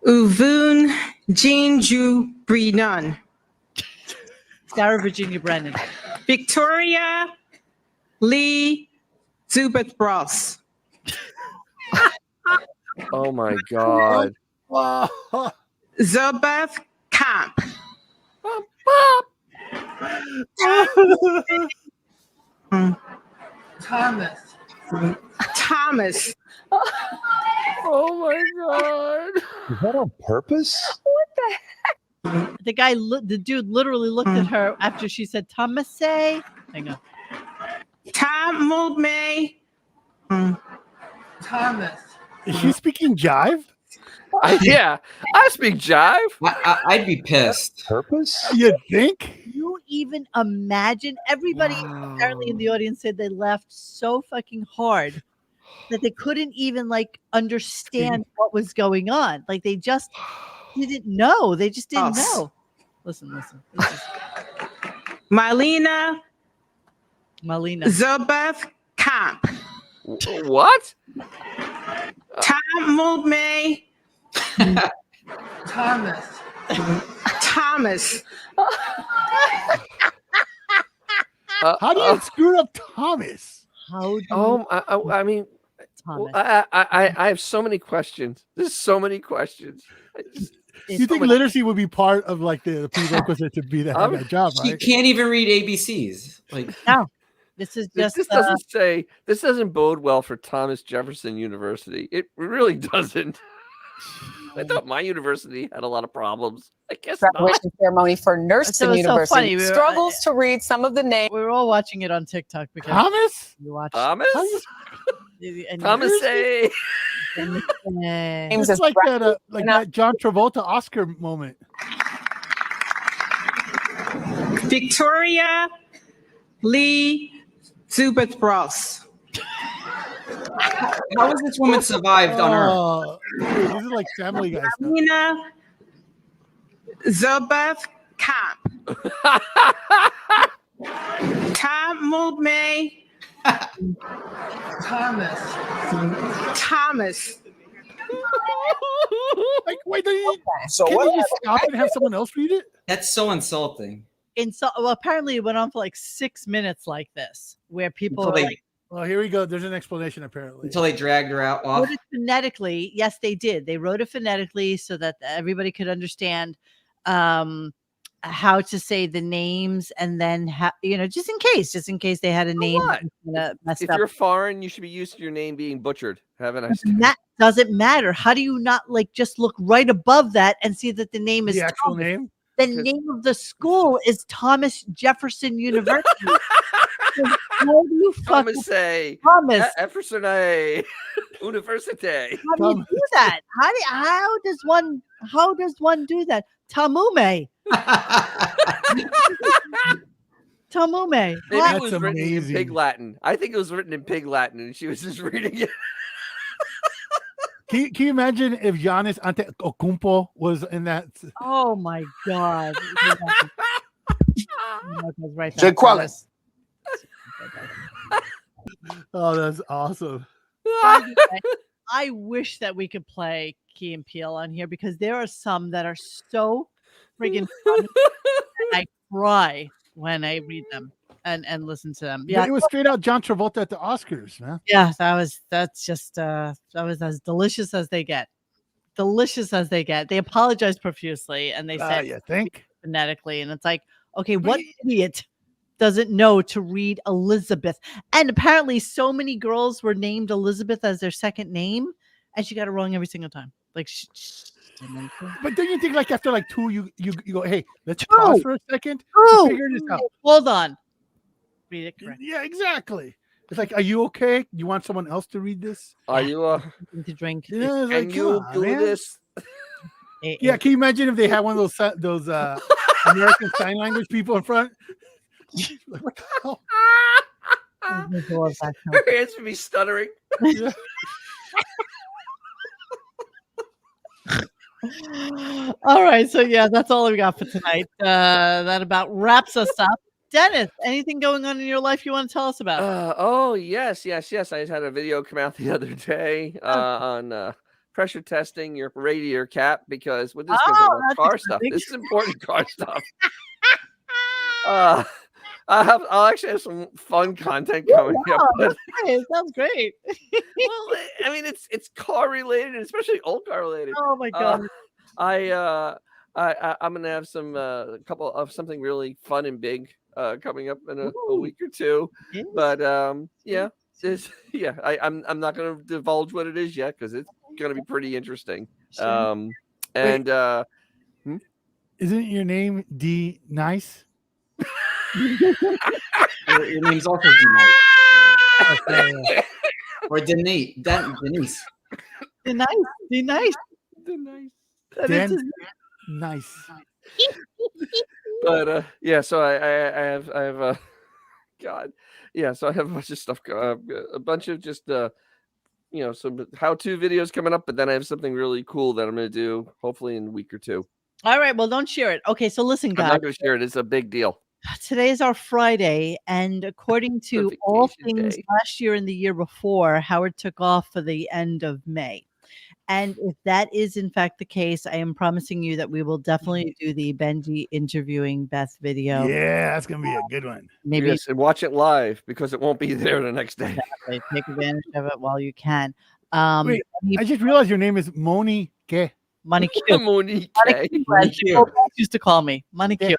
Uvun Jinju Brinon. Sarah Virginia Brennan. Victoria Lee Zubeth Ross. Oh my God. Zubeth Camp. Thomas. Oh my God. Is that on purpose? The guy, the dude literally looked at her after she said Thomas. Hang on. Tom May. Thomas. Is she speaking jive? Yeah, I speak jive. I'd be pissed. Purpose? You think? You even imagine? Everybody apparently in the audience said they laughed so fucking hard that they couldn't even understand what was going on. Like they just didn't know. They just didn't know. Listen. Malina Zubeth Camp. What? Tom May. Thomas. How do you screw up Thomas? How do I mean, Thomas. I have so many questions. There's so many questions. You think literacy would be part of the prerequisite to be have that job, She right? can't even read ABCs. No. This is just this doesn't bode well for Thomas Jefferson University. It really doesn't. I thought my university had a lot of problems. I guess Graduation not. ceremony for Nursing University. funny. Struggles to read some of the names. We were all watching it on TikTok because Thomas? you watched Thomas? and Thomas A. It's like that John Travolta Oscar moment. Victoria Lee Zubeth Ross. How has this woman survived on Earth? This is like Family Guy stuff. Malina Zubeth Camp. Tom May. Thomas. Wait, can you just stop and have someone else read it? That's so insulting. Well, apparently it went on for 6 minutes like this, where people Until are they- Well, here we go. There's an explanation apparently. Until they dragged her out off. wrote it phonetically. Yes, they did. They wrote it phonetically so that everybody could understand how to say the names, and then just in case they had a name messed If up. you're foreign, you should be used to your name being butchered. Have a nice day. That doesn't matter. How do you not just look right above that and see that the name is The actual Thomas? name? The name of the school is Thomas Jefferson University. How do you Thomas A. Thomas Jefferson A. University. How do you do that? How does one do that? Tamume. Tamume. Maybe What? it was written in Pig Latin. I think it was written in Pig Latin, and she was just reading it. Can you imagine if Giannis Antetokounmpo was in that? Oh my God! Right Jay Qualis. Oh, that's awesome. I wish that we could play Key and Peele on here because there are some that are so friggin' funny. And I cry when I read them and listen to them. Yeah, It was straight out John Travolta at the Oscars, man. yeah, that was as delicious as they get. Delicious as they get. They apologized profusely and they said You think? phonetically, and it's like, okay, what idiot doesn't know to read Elizabeth? And apparently so many girls were named Elizabeth as their second name, and she got it wrong every single time. Like But don't you think after two, you go, hey, let's pause for a second Oh, to figure this out. Hold on. Read it correctly. Yeah, exactly. It's like, are you okay? You want someone else to read this? Are you to drink? Yeah, it's Can like, you come on, do man. this? Yeah, can you imagine if they had one of those American Sign Language people in front? Like, what the hell? Her hands would be stuttering. Yeah. All right, so yeah, that's all we got for tonight. That about wraps us up. Dennis, anything going on in your life you want to tell us about? Oh yes. I just had a video come out the other day on pressure testing your radiator cap, because with this car stuff, this is important car stuff. I'll actually have some fun content coming up. But, It sounds great. well, I mean, it's car related, especially old car related. Oh my God. I'm gonna have some couple of something really fun and big coming up in a week or two. Yes. But yeah, I'm not gonna divulge what it is yet because it's gonna be pretty interesting. Sure. And Isn't your name D Nice? Your name's also Denise. Or Denise. Denise. Denise. Nice. But yeah, so I have God, yeah, so I have a bunch of stuff, a bunch of just some how-to videos coming up, but then I have something really cool that I'm going to do hopefully in a week or two. All right, well, don't share it. Okay, so listen, I'm guys. not going to share it. It's a big deal. Today is our Friday, and according to all things last year and the year before, Howard took off for the end of May. And if that is in fact the case, I am promising you that we will definitely do the Benji interviewing Beth video. Yeah, that's gonna be a good one. Maybe Yes, and watch it live because it won't be there the next day. exactly. Take advantage of it while you can. Wait, I just realized your name is Moni Ke. Money Q. Monique. As people used to call me Money Q.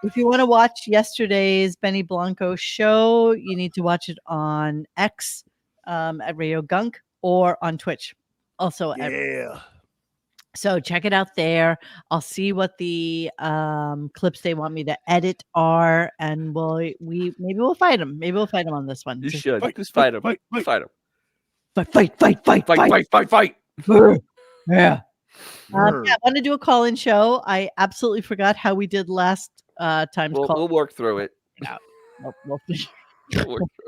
If you want to watch yesterday's Benny Blanco show, you need to watch it on X at RadioGunk or on Twitch. Also, so check it out there. I'll see what the clips they want me to edit are, and maybe we'll fight them. Maybe we'll fight them on this one. You should just fight them. Fight them. Fight. Yeah. I want to do a call-in show. I absolutely forgot how we did last time's call. We'll work through it. Yeah, we'll figure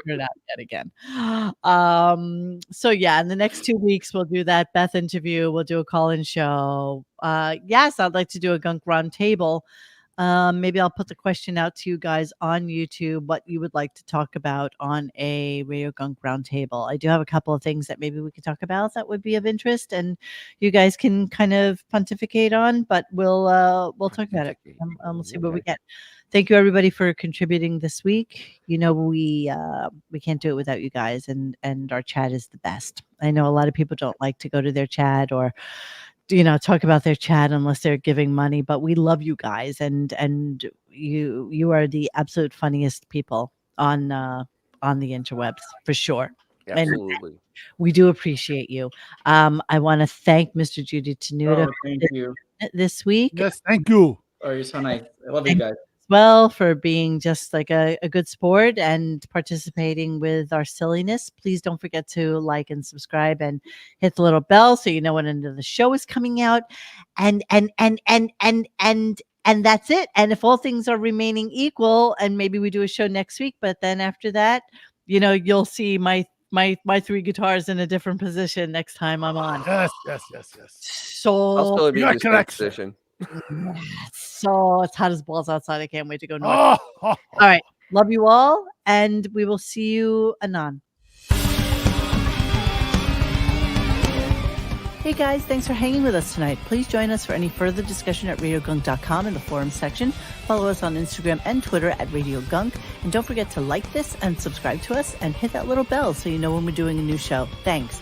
it out yet again. So yeah, in the next 2 weeks we'll do that Beth interview. We'll do a call-in show. Yes, I'd like to do a Gunk Round Table. Maybe I'll put the question out to you guys on YouTube what you would like to talk about on a Radio Gunk Roundtable. I do have a couple of things that maybe we could talk about that would be of interest, and you guys can kind of pontificate on. But we'll talk about it. We'll see what we get. Thank you everybody for contributing this week. You know we can't do it without you guys, and our chat is the best. I know a lot of people don't like to go to their chat or talk about their chat unless they're giving money, but we love you guys, and you are the absolute funniest people on the interwebs for sure. Absolutely. And we do appreciate you. I want to thank Mr. Judy Tenuta thank you. this week. Yes, thank you. Oh, you're so nice. I love you guys. Well, for being just like a good sport and participating with our silliness. Please don't forget to like and subscribe and hit the little bell so you know when another show is coming out. And that's it. And if all things are remaining equal, and maybe we do a show next week, but then after that, you'll see my three guitars in a different position next time I'm on. Yes. So I'll still be in the position. So it's hot as balls outside. I can't wait to go north. All right. Love you all. And we will see you anon. Hey guys, thanks for hanging with us tonight. Please join us for any further discussion at RadioGunk.com in the forum section. Follow us on Instagram and Twitter at RadioGunk. And don't forget to like this and subscribe to us and hit that little bell so you know when we're doing a new show. Thanks.